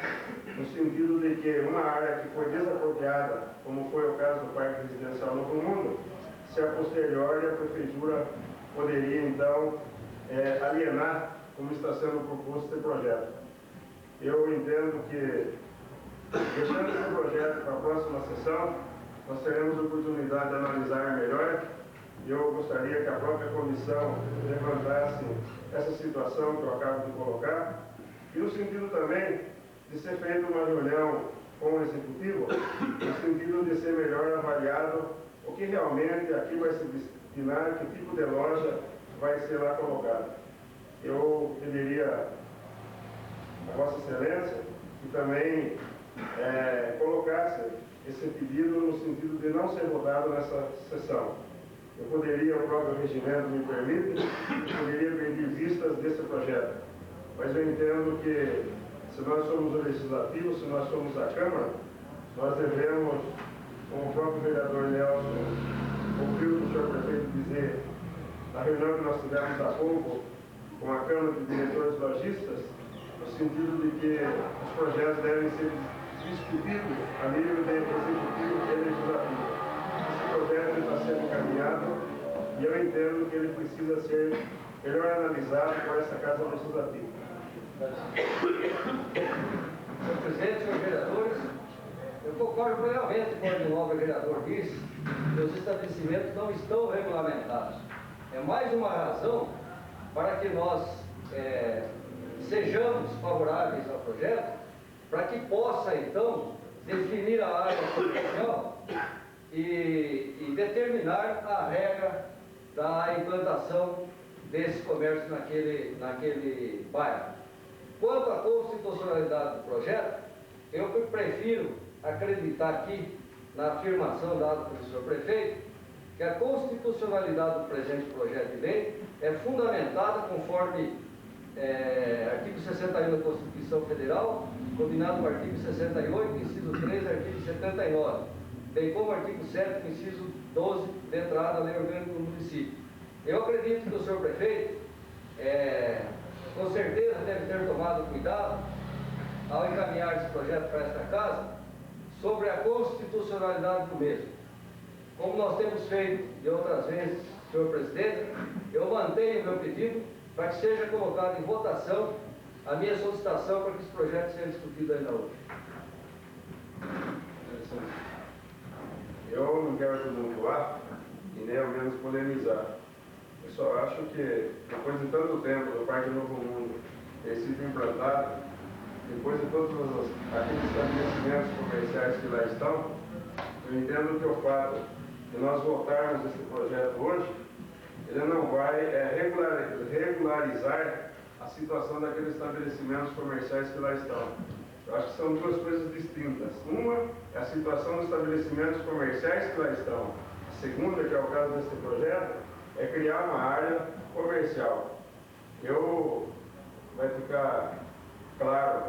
no sentido de que uma área que foi desapropriada, como foi o caso do Parque Residencial Novo Mundo, se a posteriori a Prefeitura poderia, então, alienar, como está sendo proposto esse projeto. Eu entendo que, deixando esse projeto para a próxima sessão, nós teremos a oportunidade de analisar melhor. Eu gostaria que a própria comissão levantasse essa situação que eu acabo de colocar, e no sentido também de ser feita uma reunião com o Executivo, no sentido de ser melhor avaliado o que realmente aqui vai se destinar, que tipo de loja vai ser lá colocado. Eu pediria a Vossa Excelência que também colocasse esse pedido no sentido de não ser votado nessa sessão. Eu poderia, o próprio regimento me permite, eu poderia pedir vistas desse projeto, mas eu entendo que se nós somos o Legislativo, se nós somos a Câmara, nós devemos, como o próprio vereador Nelson ouviu o senhor prefeito dizer, na reunião que nós tivemos há pouco com a Câmara de Diretores Lojistas, no sentido de que os projetos devem ser discutidos a nível de Executivo e Legislativo. Esse projeto está sendo caminhado e eu entendo que ele precisa ser melhor analisado por essa Casa Legislativa. Senhor presidente, senhores vereadores, eu concordo plenamente com o nobre vereador disse que os estabelecimentos não estão regulamentados. É mais uma razão para que nós sejamos favoráveis ao projeto, para que possa, então, definir a área comercial e determinar a regra da implantação desse comércio naquele bairro. Quanto à constitucionalidade do projeto, eu prefiro acreditar aqui na afirmação dada pelo senhor prefeito, que a constitucionalidade do presente projeto de lei é fundamentada conforme artigo 61 da Constituição Federal, combinado com o artigo 68, inciso 3 e artigo 79, bem como o artigo 7, inciso 12, letra A da Lei Orgânica do Município. Eu acredito que o senhor prefeito, com certeza, deve ter tomado cuidado ao encaminhar esse projeto para esta casa sobre a constitucionalidade do mesmo. Como nós temos feito de outras vezes, senhor presidente, eu mantenho o meu pedido para que seja colocado em votação a minha solicitação para que esse projeto seja discutido ainda hoje. Eu não quero tumultuar e nem ao menos polemizar. Eu só acho que, depois de tanto tempo do Parque Novo Mundo ter sido implantado, depois de todos aqueles estabelecimentos comerciais que lá estão, eu entendo que o fato de nós votarmos esse projeto hoje, ele não vai regularizar a situação daqueles estabelecimentos comerciais que lá estão. Eu acho que são duas coisas distintas. Uma é a situação dos estabelecimentos comerciais que lá estão. A segunda, que é o caso desse projeto, é criar uma área comercial. Vai ficar claro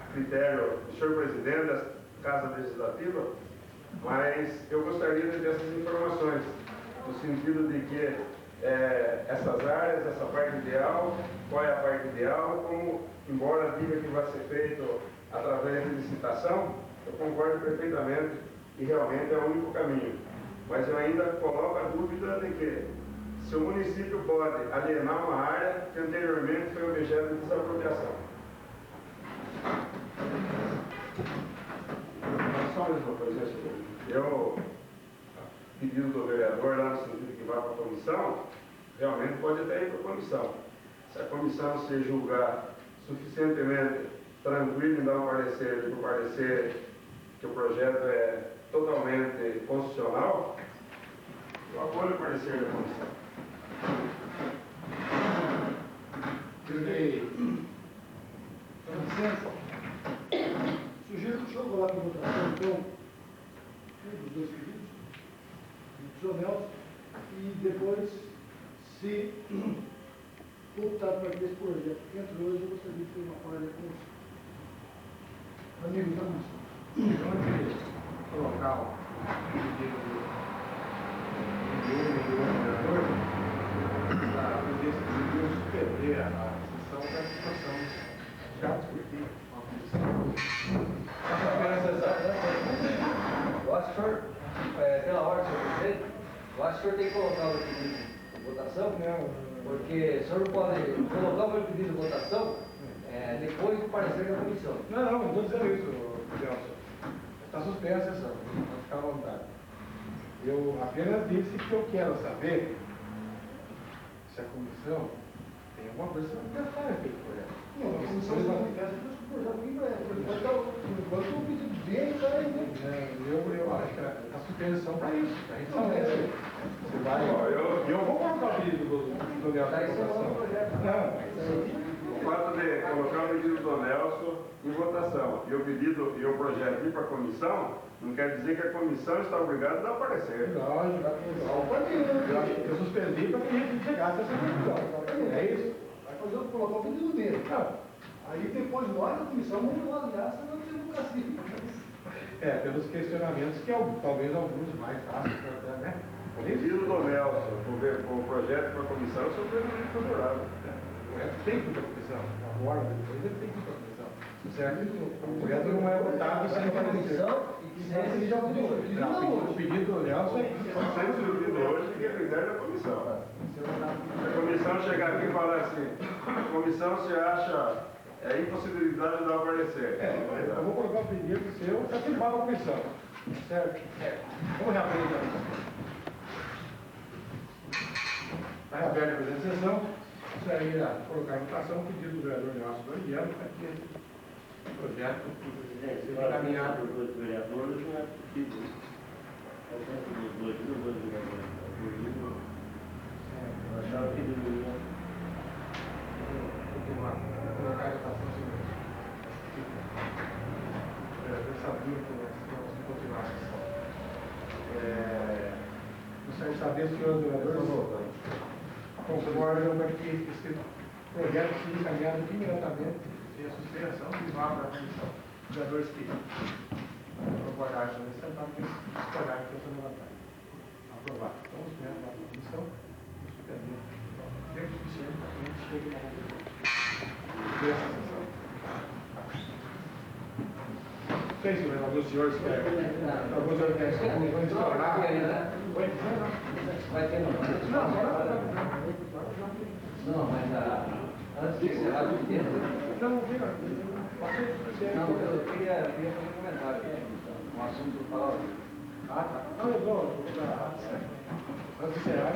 a critério do senhor presidente da Casa Legislativa, mas eu gostaria de ter essas informações, no sentido de que essas áreas, essa parte ideal, qual é a parte ideal, como, embora diga que vai ser feito através de licitação, eu concordo perfeitamente e realmente é o único caminho. Mas eu ainda coloco a dúvida de que se o município pode alienar uma área que anteriormente foi objeto de desapropriação. Só mais uma coisa, eu, pedido do vereador lá no sentido que vá para a comissão, realmente pode até ir para a comissão. Se a comissão se julgar suficientemente tranquilo em dar um parecer, e o parecer que o projeto é totalmente constitucional, eu apoio o parecer da comissão. Com licença, sugiro que o senhor coloque em votação, então, dos dois pedidos, do senhor Nelson, e depois, se optar para esse projeto que entra hoje, eu gostaria de ter uma palha com os amigos da missa. Onde colocar o pedido do vereador, acho que o senhor, pela ordem, senhor presidente, eu acho que o senhor tem que colocar o pedido de votação, porque o senhor não pode colocar o meu pedido de votação depois do parecer da comissão. Não estou dizendo isso, Nelson. Está suspensa a sessão, pode ficar à vontade. Eu apenas disse que eu quero saber se a comissão tem alguma coisa que não está feito por ela. Não, a comissão não peça para suportar o enquanto o pedido dele está aí, né? Eu acho que a suspensão para isso, para a gente saber. Você vai. Eu vou colocar o pedido do Nelson Daí em você votação. coloca o projeto. O fato de colocar o pedido do Nelson em votação e o projeto ir para a comissão, não quer dizer que a comissão está obrigada a dar parecer. Lógico. Eu suspendi para que a gente chegasse a essa conclusão. É isso? Vai fazer colocar o pedido dele. Aí depois nós, a comissão, vamos avaliar se não tem castigo. Pelos questionamentos que talvez alguns mais fáceis, né? O pedido do Nelson, o projeto para a comissão, é surpreendente favorável. Tem que ir para a comissão. Agora, depois ele tem que ir para a comissão. Certo? O projeto não é votado sem Vai a para a comissão. comissão e quiser, ele já pediu. O pedido do Nelson é Sem discutido hoje, que é critério da comissão. Se a comissão chegar aqui e falar assim, a comissão se acha impossibilidade de dar o parecer. eu vou colocar o pedido seu para que vá para a comissão. Certo? Vamos reabrir então. Está reaberta a presente sessão. Isso aí irá colocar em votação o pedido do vereador Nelson Doriano para que o projeto seja encaminhado. Os vereadores não é possível. É o tempo dos dois vereadores. Eu achava que deveria. Colocar em votação seguinte. Eu sabia que nós tínhamos que continuar a sessão. Gostaria de saber, senhores vereadores, concordam para que esse projeto seja encaminhado imediatamente e a suspensão e vá para a comissão. Os vereadores que concordarem sobre esse sentado, que discordarem com essa vantagem. Aprovar. Então, os membros da comissão, suspender. Tempo suficiente para que a gente chegue na conclusão dessa sessão. Não sei se os senhores querem. Alguns senhores querem discordar. Vai ter não, mas antes de encerrar o tempo. Não, fica. Não, eu queria fazer um comentário aqui. Um assunto do palavra. Tá. Não, eu vou. Antes de encerrar,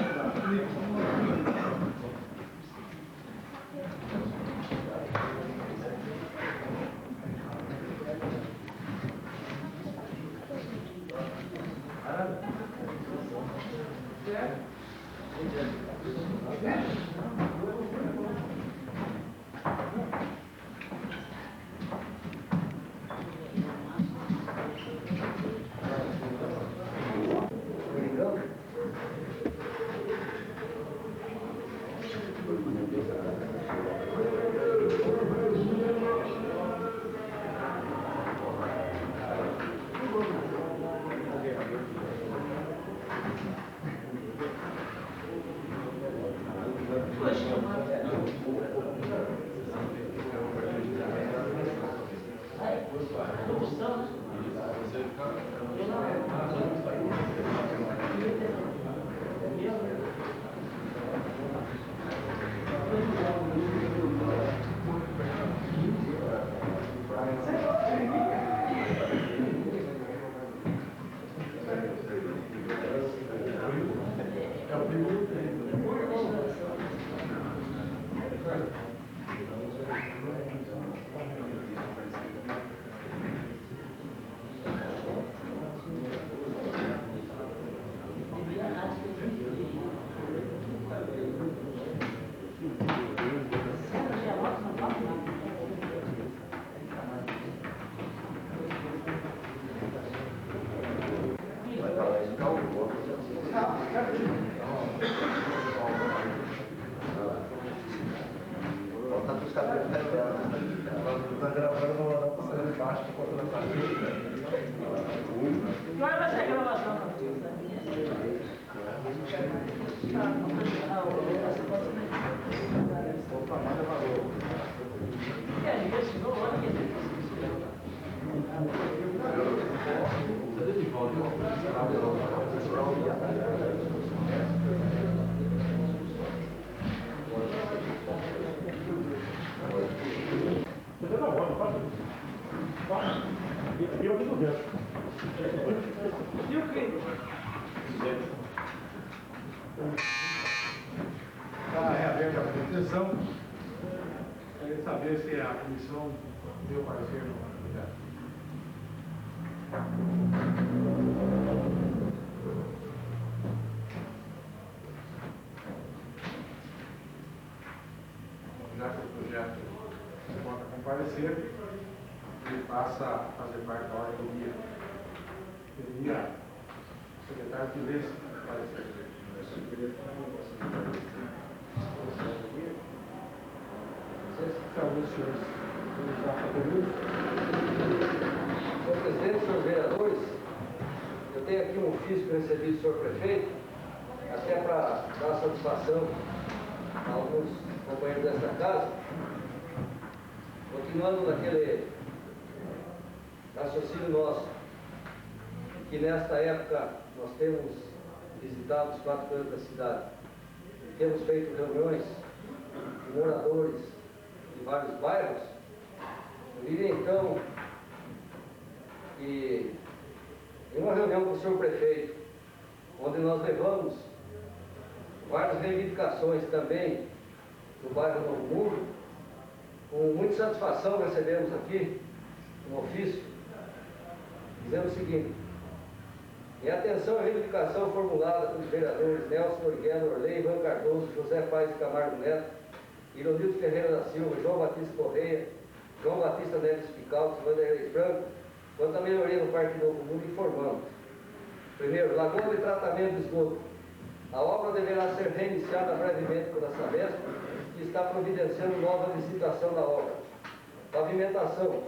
Você tá bom, faz isso. Aqui eu fico dentro. E o crime? Está reaberta a manutenção. Queria saber se a comissão deu parecer no projeto. Já que o projeto se encontra comparecer, ele passa a fazer parte da ordem do dia. Pedia o secretário que lesse o parecer. Então, os senhores já conosco. Senhor presidente, senhores vereadores, eu tenho aqui um ofício que eu recebi do senhor prefeito, até para dar satisfação a alguns companheiros desta casa, continuando naquele raciocínio nosso, que nesta época nós temos visitado os 4 cantos da cidade, e temos feito reuniões de moradores de vários bairros. Eu diria então que em uma reunião com o senhor prefeito, onde nós levamos várias reivindicações também do bairro Novo Mundo, com muita satisfação recebemos aqui um ofício dizendo o seguinte: em atenção à reivindicação formulada pelos vereadores Nelson Orgueno Orley, Ivan Cardoso, José Paes Camargo Neto, Ironildo Ferreira da Silva, João Batista Correia, João Batista Neves Picalto, Vanderlei Franco, quanto à melhoria no Parque Novo Mundo, informamos. Primeiro, Lagoa de Tratamento de Esgoto. A obra deverá ser reiniciada brevemente pela Sabesp, que está providenciando nova licitação da obra. Pavimentação.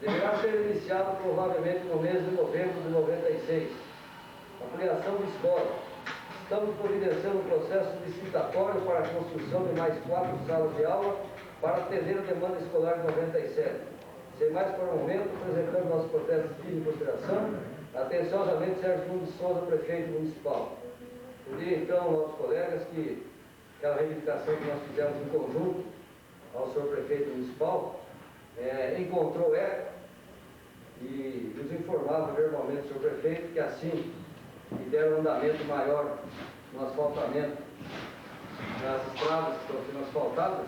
Deverá ser iniciada provavelmente no mês de novembro de 96. Ampliação de escola. Estamos providenciando um processo licitatório para a construção de mais 4 salas de aula para atender a demanda escolar de 97. Sem mais por um momento, apresentando nosso protesto de consideração, atenciosamente Sérgio Nunes Souza, prefeito municipal. Eu diria então aos colegas que aquela reivindicação que nós fizemos em conjunto ao senhor prefeito municipal encontrou eco e nos informava verbalmente o senhor prefeito que assim que der um andamento maior no asfaltamento das estradas que estão sendo asfaltadas,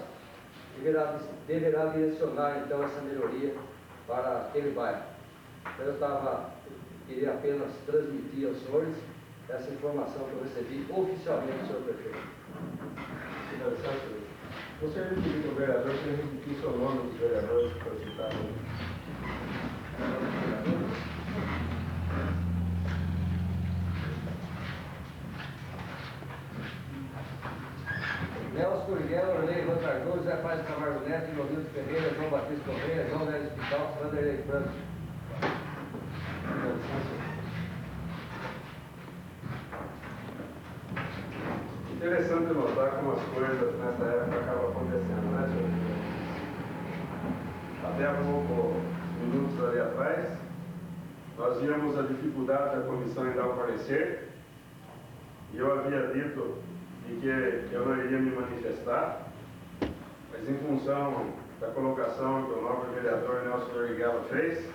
deverá direcionar então essa melhoria para aquele bairro. Então eu queria apenas transmitir aos senhores essa informação que eu recebi oficialmente do senhor prefeito. Finalizar, senhor. Gostaria de pedir ao vereador que ele repetisse o nome dos vereadores que foram citados. Nelson Orgueno, Orley, Ivan Cardoso, Zé Paz Camargo Neto, Ironildo Ferreira, João Batista Correia, João Neves Picalto, Vanderlei Franco. Interessante notar como as coisas nessa época acabam acontecendo, né, senhor? Até há poucos minutos ali atrás, nós víamos a dificuldade da comissão em dar o parecer, e eu havia dito de que eu não iria me manifestar, mas em função da colocação que o nobre vereador Nelson Orguelo fez,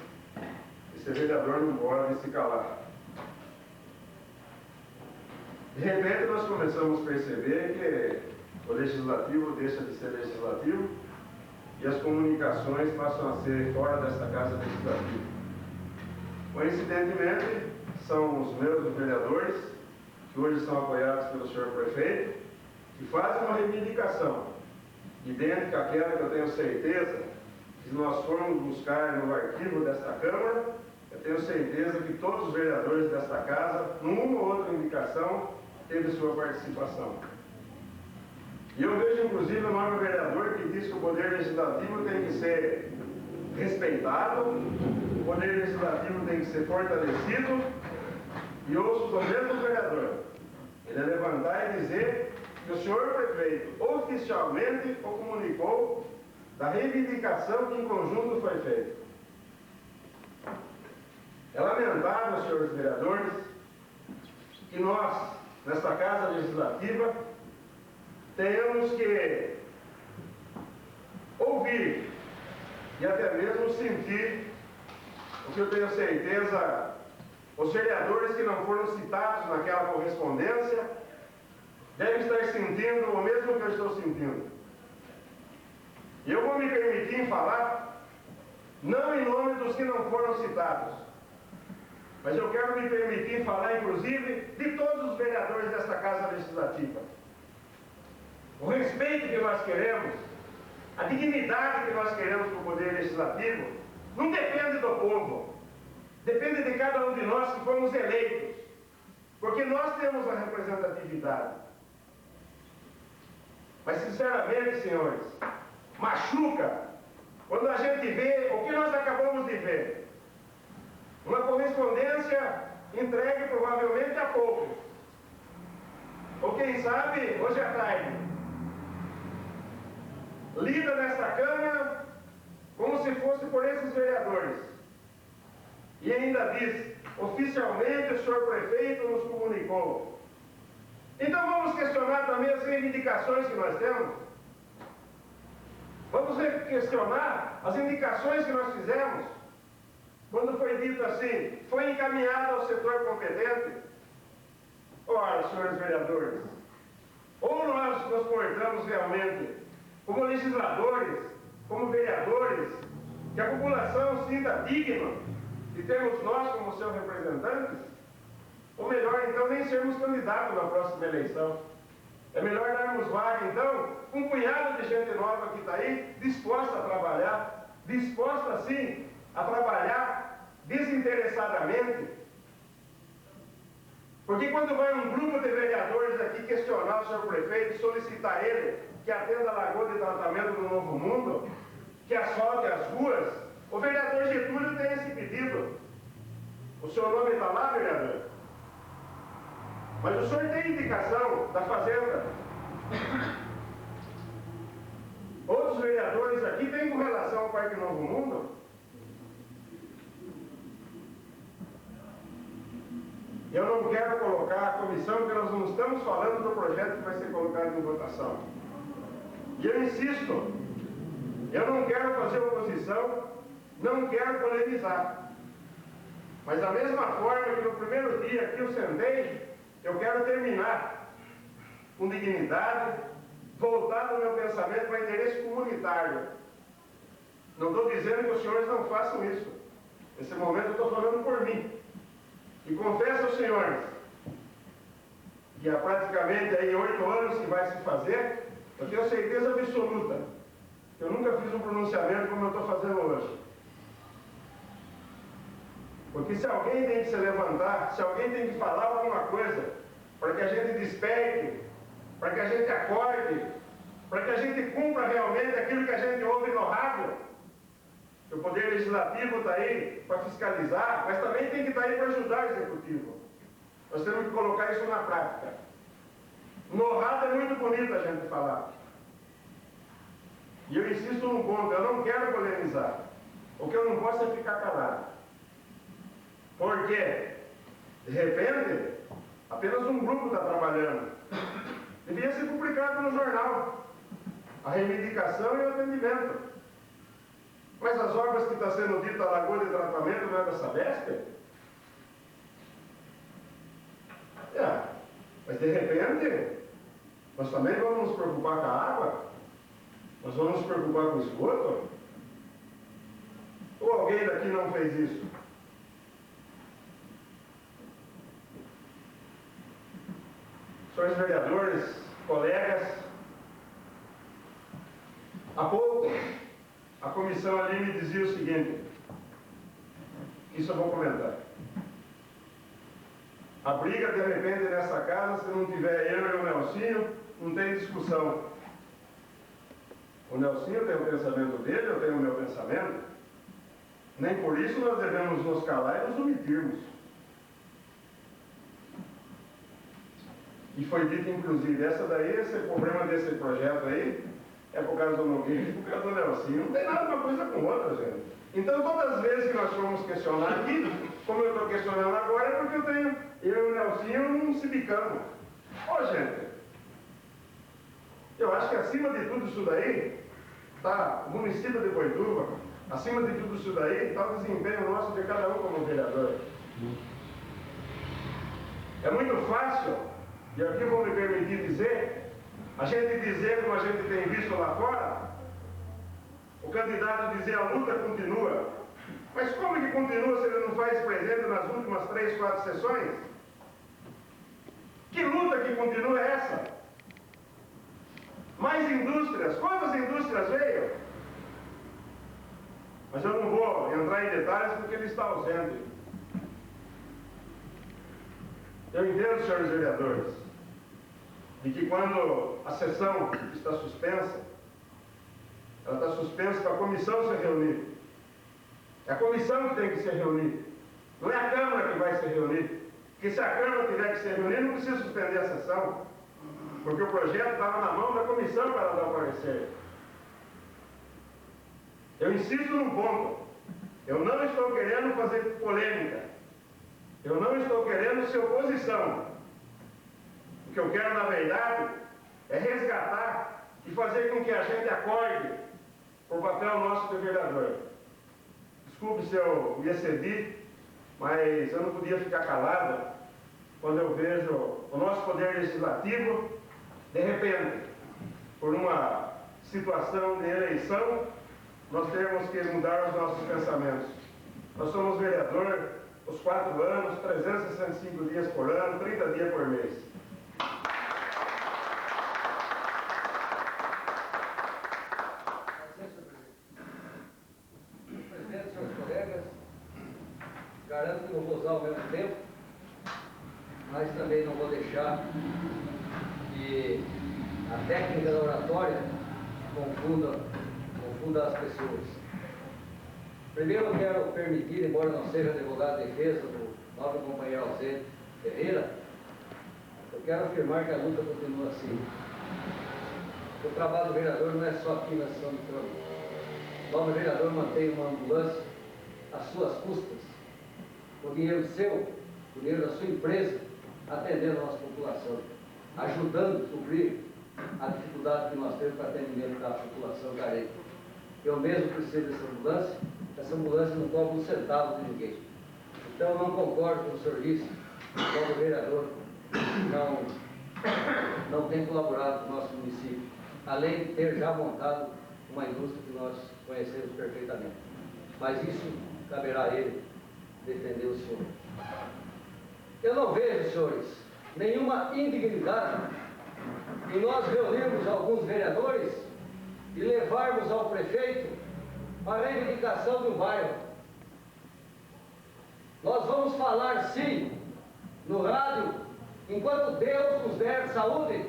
esse vereador não pode se calar. De repente nós começamos a perceber que o legislativo deixa de ser legislativo e as comunicações passam a ser fora desta casa legislativa. Coincidentemente, são os meus vereadores, que hoje são apoiados pelo senhor prefeito, que fazem uma reivindicação, idêntica àquela que eu tenho certeza, que se nós formos buscar no arquivo desta Câmara, eu tenho certeza que todos os vereadores desta casa, numa ou outra indicação, teve sua participação. E eu vejo, inclusive, o novo vereador que diz que o Poder Legislativo tem que ser respeitado, o Poder Legislativo tem que ser fortalecido, e ouço do mesmo vereador ele levantar e dizer que o senhor prefeito oficialmente o comunicou da reivindicação que em conjunto foi feita. É lamentável, senhores vereadores, que nós, nesta Casa Legislativa, tenhamos que ouvir e até mesmo sentir o que eu tenho certeza, os vereadores que não foram citados naquela correspondência devem estar sentindo o mesmo que eu estou sentindo. E eu vou me permitir falar, não em nome dos que não foram citados, mas eu quero me permitir falar, inclusive, de todos os vereadores desta Casa Legislativa. O respeito que nós queremos, a dignidade que nós queremos para o Poder Legislativo, não depende do povo, depende de cada um de nós que fomos eleitos, porque nós temos a representatividade. Mas, sinceramente, senhores, machuca quando a gente vê o que nós acabamos de ver. Uma correspondência entregue provavelmente há pouco, ou quem sabe hoje à tarde, lida nesta Câmara como se fosse por esses vereadores. E ainda diz, oficialmente o senhor prefeito nos comunicou. Então vamos questionar também as reivindicações que nós temos. Vamos questionar as indicações que nós fizemos. Quando foi dito assim, foi encaminhado ao setor competente. Ora, senhores vereadores, ou nós nos portamos realmente como legisladores, como vereadores, que a população sinta digno de termos nós como seus representantes, ou melhor, então, nem sermos candidatos na próxima eleição. É melhor darmos vaga, então, um punhado de gente nova que está aí, disposta a trabalhar, disposta, sim, a trabalhar desinteressadamente. Porque quando vai um grupo de vereadores aqui questionar o senhor prefeito, solicitar ele que atenda a lagoa de tratamento do Novo Mundo, que asfalte as ruas, o vereador Getúlio tem esse pedido. O seu nome está lá, vereador? Mas o senhor tem indicação da Fazenda. Outros vereadores aqui têm com relação ao Parque Novo Mundo. Eu não quero colocar a comissão, porque nós não estamos falando do projeto que vai ser colocado em votação. E eu insisto, eu não quero fazer oposição, não quero polemizar. Mas da mesma forma que no primeiro dia que eu sentei, eu quero terminar com dignidade, voltado o meu pensamento para interesse comunitário. Não estou dizendo que os senhores não façam isso. Nesse momento eu estou falando por mim. E confesso aos senhores que há praticamente aí 8 anos que vai se fazer, eu tenho certeza absoluta que eu nunca fiz um pronunciamento como eu estou fazendo hoje. Porque se alguém tem que se levantar, se alguém tem que falar alguma coisa, para que a gente desperte, para que a gente acorde, para que a gente cumpra realmente aquilo que a gente ouve no rádio, que o Poder Legislativo está aí para fiscalizar, mas também tem que estar aí para ajudar o Executivo. Nós temos que colocar isso na prática. No rádio é muito bonito a gente falar. E eu insisto num ponto, eu não quero polemizar. O que eu não posso é ficar calado. Porque, de repente, apenas um grupo está trabalhando. Devia ser publicado no jornal a reivindicação e o atendimento. Mas as obras que estão sendo ditas a lagoa de tratamento não é da Sabesp? Mas de repente, nós também vamos nos preocupar com a água? Nós vamos nos preocupar com o esgoto? Ou alguém daqui não fez isso? Senhores vereadores, colegas, há pouco a comissão ali me dizia o seguinte, isso eu vou comentar. A briga, de repente, nessa casa, se não tiver eu e o Nelsinho, não tem discussão. O Nelsinho tem o pensamento dele, eu tenho o meu pensamento. Nem por isso nós devemos nos calar e nos omitirmos. E foi dito, inclusive, esse problema desse projeto aí, é por causa do Nogueira e por causa do Nelsinho. Não tem nada uma coisa com outra, gente. Então, todas as vezes que nós formos questionar aqui, como eu estou questionando agora, é porque eu e o Nelsinho não se bicamos. Ô, gente, eu acho que acima de tudo isso daí, tá, o município de Boituva, acima de tudo isso daí, está o desempenho nosso de cada um como vereador. É muito fácil, e aqui vou me permitir dizer, a gente dizer como a gente tem visto lá fora, o candidato dizer a luta continua. Mas como que continua se ele não faz presente nas últimas 3, 4 sessões? Que luta que continua é essa? Mais indústrias. Quantas indústrias veio? Mas eu não vou entrar em detalhes porque ele está ausente. Eu entendo, senhores vereadores, de que quando a sessão está suspensa, ela está suspensa para a comissão se reunir. É a comissão que tem que se reunir. Não é a Câmara que vai se reunir. Porque se a Câmara tiver que se reunir, não precisa suspender a sessão. Porque o projeto estava na mão da comissão para dar o parecer. Eu insisto num ponto. Eu não estou querendo fazer polêmica. Eu não estou querendo ser oposição. O que eu quero, na verdade, é resgatar e fazer com que a gente acorde por papel nosso de vereador. Desculpe se eu me excedi, mas eu não podia ficar calado quando eu vejo o nosso poder legislativo, de repente, por uma situação de eleição, nós temos que mudar os nossos pensamentos. Nós somos vereador os 4 anos, 365 dias por ano, 30 dias por mês. Presidente, senhores colegas, garanto que não vou usar o mesmo tempo, mas também não vou deixar que a técnica da oratória confunda as pessoas. Primeiro eu quero permitir, embora não seja advogado de defesa do nobre companheiro Alzete Ferreira, eu quero afirmar que a luta continua assim. O trabalho do vereador não é só aqui na sessão do trono. O nobre vereador mantém uma ambulância às suas custas, o dinheiro seu, o dinheiro da sua empresa, atendendo a nossa população, ajudando a suprir a dificuldade que nós temos para atendimento da população carente. Eu mesmo preciso dessa ambulância. Essa ambulância não cobra um centavo de ninguém. Então eu não concordo com o senhor disse, como vereador não tem colaborado com o nosso município, além de ter já montado uma indústria que nós conhecemos perfeitamente. Mas isso caberá a ele defender o senhor. Eu não vejo, senhores, nenhuma indignidade em nós reunirmos alguns vereadores e levarmos ao prefeito a reivindicação do bairro. Nós vamos falar sim no rádio, enquanto Deus nos der saúde,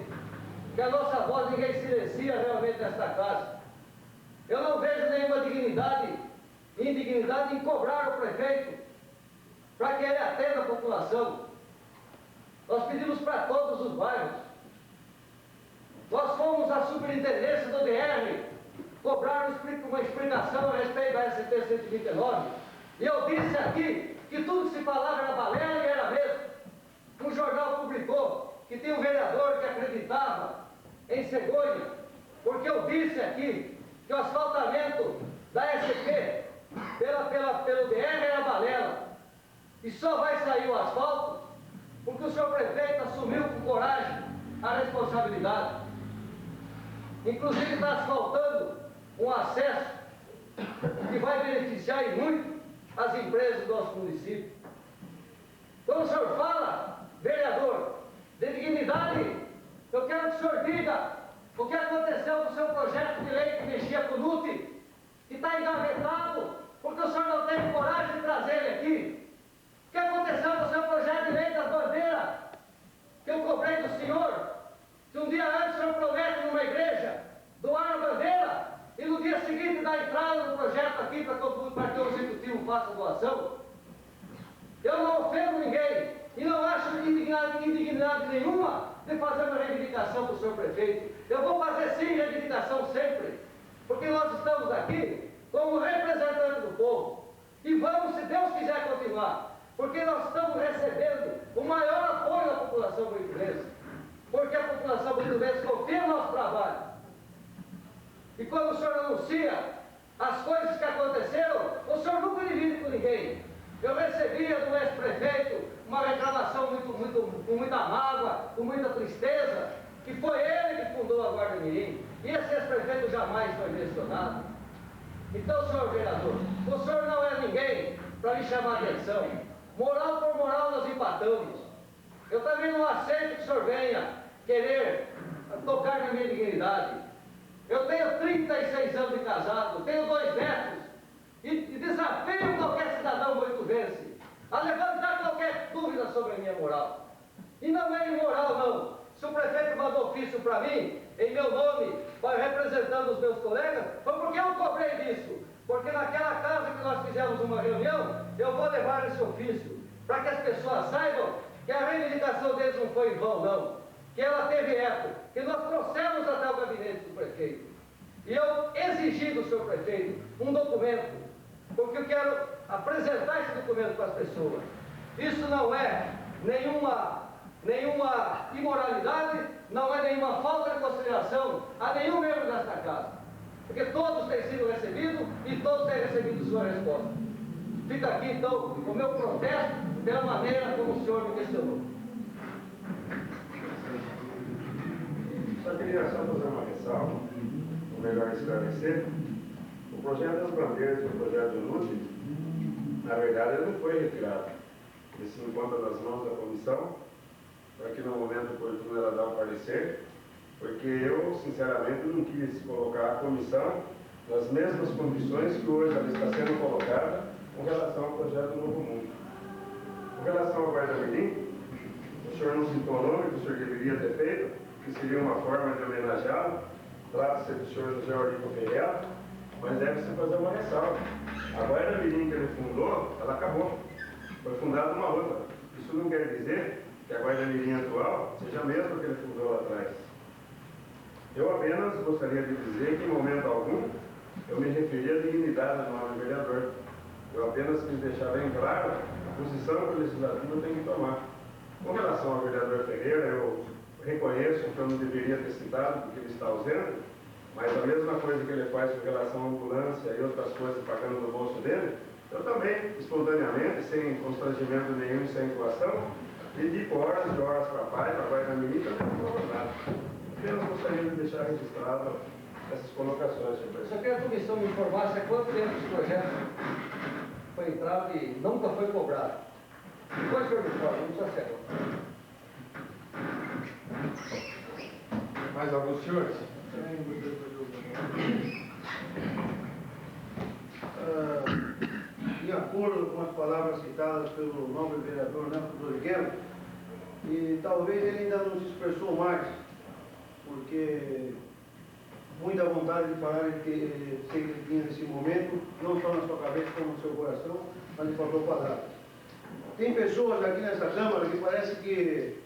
que a nossa voz ninguém silencia realmente nesta casa. Eu não vejo nenhuma indignidade em cobrar o prefeito para que ele atenda a população. Nós pedimos para todos os bairros. Nós fomos à superintendência do DR cobrar uma explicação a respeito da ST-129. E eu disse aqui que tudo que se falava era balela e era mesmo. Um jornal publicou que tem um vereador que acreditava em cegonha, porque eu disse aqui que o asfaltamento da SP pelo DR era balela. E só vai sair o asfalto porque o senhor prefeito assumiu com coragem a responsabilidade. Inclusive está asfaltando um acesso que vai beneficiar e muito as empresas do nosso município. Quando o senhor fala, vereador, de dignidade, eu quero que o senhor diga o que aconteceu com o seu projeto de lei que mexia com o NUT, que está engavetado, porque o senhor não teve coragem de trazer ele aqui. O que aconteceu com o seu projeto de lei das bandeiras, que eu cobrei do senhor, que um dia antes o senhor promete numa igreja doar a bandeira, e no dia seguinte dá entrada no projeto aqui para que o executivo faça a doação. Eu não ofendo ninguém e não acho indignidade nenhuma de fazer uma reivindicação para o senhor prefeito. Eu vou fazer sim reivindicação sempre, porque nós estamos aqui como representantes do povo e vamos, se Deus quiser, continuar. porque nós estamos recebendo o maior apoio da população boiturense, porque a população boiturense confia no nosso trabalho. E quando o senhor anuncia as coisas que aconteceram, o senhor nunca divide com ninguém. Eu recebia do ex-prefeito uma reclamação com muita mágoa, com muita tristeza, que foi ele que fundou a Guarda Mirim, e esse ex-prefeito jamais foi mencionado. Então, senhor vereador, o senhor não é ninguém para me chamar a atenção. Moral por moral nós empatamos. Eu também não aceito que o senhor venha querer tocar na minha dignidade. Eu tenho 36 anos de casado, tenho 2 netos, e desafio qualquer cidadão boiturense a levantar qualquer dúvida sobre a minha moral. E não é imoral, não. Se o prefeito mandou ofício para mim, em meu nome, representando os meus colegas, foi porque eu cobrei disso. Porque naquela casa que nós fizemos uma reunião, eu vou levar esse ofício, para que as pessoas saibam que a reivindicação deles não foi em vão, não. Que ela teve eco, que nós trouxemos até o gabinete do prefeito. E eu exigi do senhor prefeito um documento, porque eu quero apresentar esse documento para as pessoas. Isso não é nenhuma imoralidade, não é nenhuma falta de consideração a nenhum membro desta casa. Porque todos têm sido recebidos e todos têm recebido sua resposta. Fica aqui, então, o meu protesto pela maneira como o senhor me questionou. Só queria fazer uma ressalva, ou melhor esclarecer. O projeto das bandeiras e o projeto de Lute, na verdade, ele não foi retirado. Ele se encontra nas mãos da comissão, para que no momento oportuno ela dá um parecer, porque eu, sinceramente, não quis colocar a comissão nas mesmas condições que hoje ela está sendo colocada com relação ao projeto do Novo Mundo. Com relação ao Guarda Mirim, o senhor não citou o nome que o senhor deveria ter feito, que seria uma forma de homenageá-lo, trata-se do senhor José Aurico Ferreira, mas deve-se fazer uma ressalva. A Guarda Mirim que ele fundou, ela acabou. Foi fundada uma outra. Isso não quer dizer que a Guarda Mirim atual seja a mesma que ele fundou lá atrás. Eu apenas gostaria de dizer que, em momento algum, eu me referi à dignidade do nobre vereador. Eu apenas quis deixar bem claro a posição que o legislativo tem que tomar. Com relação ao vereador Ferreira, eu reconheço que eu não deveria ter citado, porque ele está ausente, mas a mesma coisa que ele faz com relação à ambulância e outras coisas pagando no bolso dele, eu também, espontaneamente, sem constrangimento nenhum, sem coação, dedico horas e horas para a paz, para a Guarda Mirim, também não vou nada. Apenas gostaria de deixar registrado essas colocações, senhor presidente. Só queria que a comissão me informasse há quanto tempo esse projeto foi entrado e nunca foi cobrado. Depois o senhor me informa, não precisa ser. Mais alguns senhores? De acordo com as palavras citadas pelo nobre vereador Nelson Dorigueiro, e talvez ele ainda não se expressou mais, porque muita vontade de falar que ele sei que ele tinha nesse momento, não só na sua cabeça como no seu coração, mas lhe faltou palavras. Tem pessoas aqui nessa Câmara que parece que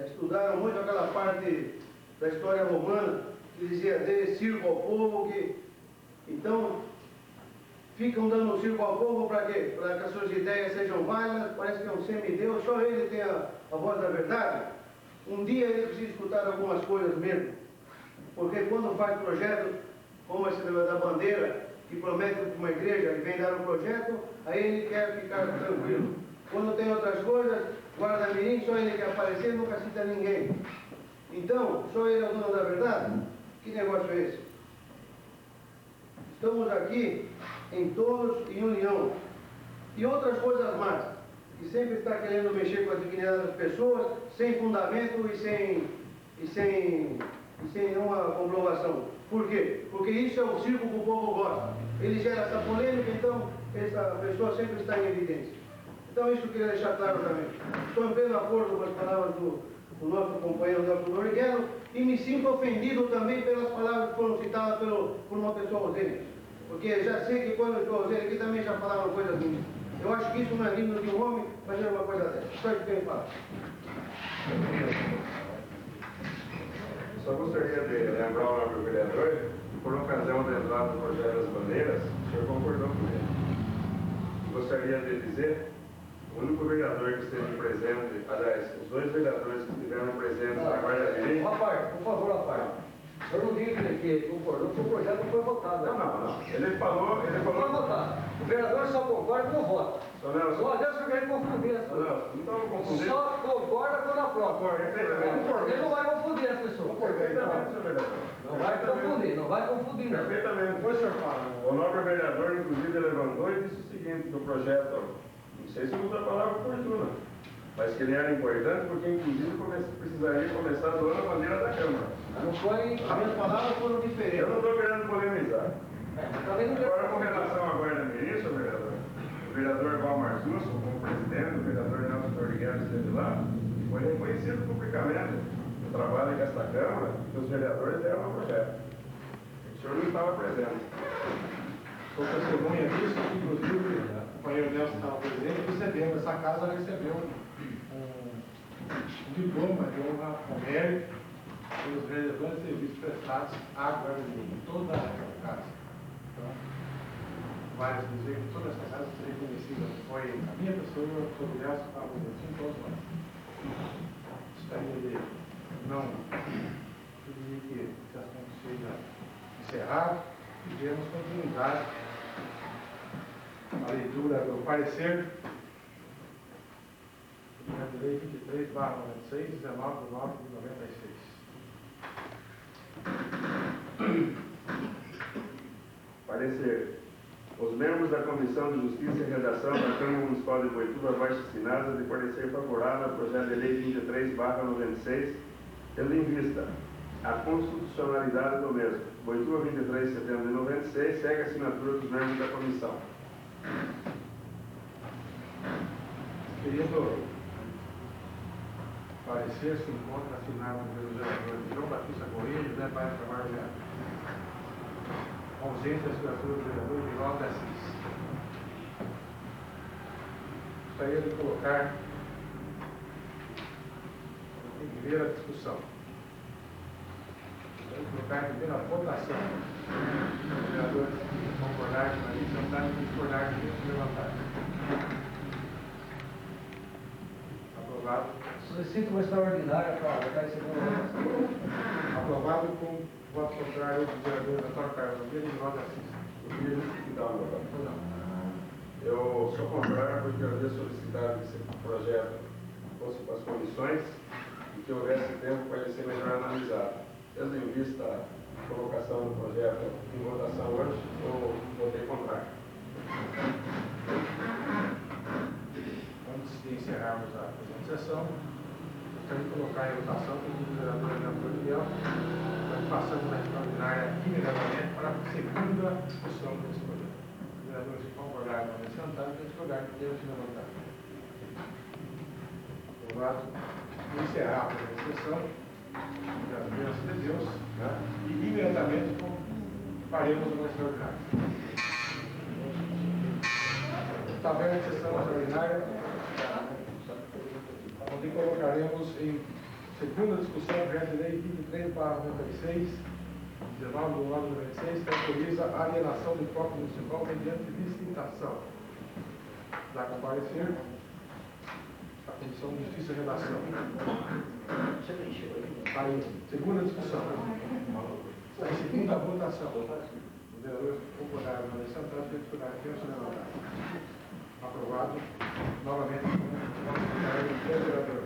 estudaram muito aquela parte da história romana, que dizia dê circo ao povo, que então ficam dando circo ao povo para quê? Para que as suas ideias sejam válidas, parece que é um semideus, só ele tem a voz da verdade. Um dia ele precisa escutar algumas coisas mesmo, porque quando faz projetos como esse da bandeira, que promete para uma igreja e vem dar um projeto, aí ele quer ficar tranquilo. Quando tem outras coisas, Guarda Mirim, só ele quer aparecer, nunca cita ninguém. Então, só ele é o dono da verdade? Que negócio é esse? Estamos aqui em todos em união. E outras coisas mais, que sempre está querendo mexer com a dignidade das pessoas, sem fundamento e sem nenhuma comprovação. Por quê? Porque isso é o circo que o povo gosta. Ele gera essa polêmica, então essa pessoa sempre está em evidência. Então isso eu queria deixar claro também. Estou em pleno acordo com as palavras do nosso companheiro Nelson Dorigueiro e me sinto ofendido também pelas palavras que foram citadas por uma pessoa ausente. Porque já sei que quando eu estou ausente aqui também já falaram coisas minhas. Eu acho que isso não é digno de um homem fazer uma coisa dessa. Só isso que eu falo. Só gostaria de lembrar o nobre vereador que, por ocasião da entrada do projeto das bandeiras, o senhor concordou com ele. Gostaria de dizer, O único vereador que esteve presente, aliás, os dois vereadores que estiveram presentes na guarda-direita. Uma parte, por favor, a parte. O senhor não diga que concordou, porque o projeto não foi votado. Né? Não. Ele falou. Não foi votado. O vereador só concorda quando vota. Só Nelson. Só Deus que eu quero confundir as Só pessoas. Nelson, não estamos confundindo. Só concorda quando aprova. Ele não vai confundir as pessoas. Perfeitamente, senhor vereador. Não vai confundir, não vai confundir. Não. Perfeitamente. Depois o senhor fala. O nobre vereador, inclusive, levantou e disse o seguinte do projeto, não sei se usa a palavra oportuna, mas que ele era importante porque, inclusive, precisaria começar doando a bandeira da Câmara. Não foi. As minhas palavras foram diferentes. Eu não estou querendo polemizar. Também não Agora, com relação à guarda-mirim, senhor vereador, o vereador Valmar Zusso, como presidente, o vereador Nelson Torgueira esteve lá, foi reconhecido publicamente o trabalho que esta Câmara e os vereadores deram ao projeto. O senhor não estava presente. Sou testemunha disso, inclusive, o companheiro Nelson estava presente, recebemos, essa casa recebeu um diploma de honra ao mérito pelos relevantes serviços prestados à guarda-mirim, toda a casa. Então, vale dizer que toda essa casa foi reconhecida, foi a minha pessoa, sobre o Nelson, estava presente, todos nós. Gostaria de não pedir que esse assunto seja encerrado e demos continuidade à leitura do parecer da Lei 23/96, 19 de 9 de 96. Parecer. Os membros da Comissão de Justiça e Redação da Câmara Municipal de Boituva abaixo-assinadas de parecer favorável ao projeto de lei 23/96, tendo em vista a constitucionalidade do mesmo. Boituva, 23 de setembro de 96, segue a assinatura dos membros da comissão. Querido parecer, se encontra assinado pelos vereadores João Batista Correia e José Paes Camargo Neto. Ausência da assinatura do vereador Vivaldo Assis. Gostaria de colocar em primeira discussão. Gostaria de colocar em primeira votação. Os vereadores concordar com a lei, sentar e discordar com isso, levantar. Aprovado. Solicito uma extraordinária para votar esse projeto. Aprovado com voto contrário do vereador Antônio Carlos Nogueira e Vivaldo Assis. Eu queria justificar o meu voto. Eu sou contrário porque eu havia solicitado que esse projeto fosse para as comissões e que houvesse tempo para ele ser melhor analisado. Tendo em vista a colocação do projeto em votação hoje, eu votei contrário. Antes de encerrarmos a presente sessão, gostaria de colocar em votação que o vereador Leandro Miguel, nós passamos na extraordinária imediatamente para a segunda discussão desse projeto. Os vereadores que concordaram com esse sentado, que discordaram que devem se levantar. Aprovado. Encerrar a presente sessão, das bênçãos de Deus, né? E imediatamente faremos uma extraordinária. Está aberta a sessão extraordinária, onde colocaremos em segunda discussão o projeto de lei 23/96, 19 de 9 de 96, que autoriza a alienação do próprio municipal mediante licitação. Dá a comparecer a Comissão de Justiça e Redação. Está em segunda discussão. Está em segunda votação. Os vereadores concordaram na lei central, que discordaram aqui, não se levantaram. Aprovado. Novamente, com o voto contrário do vereador.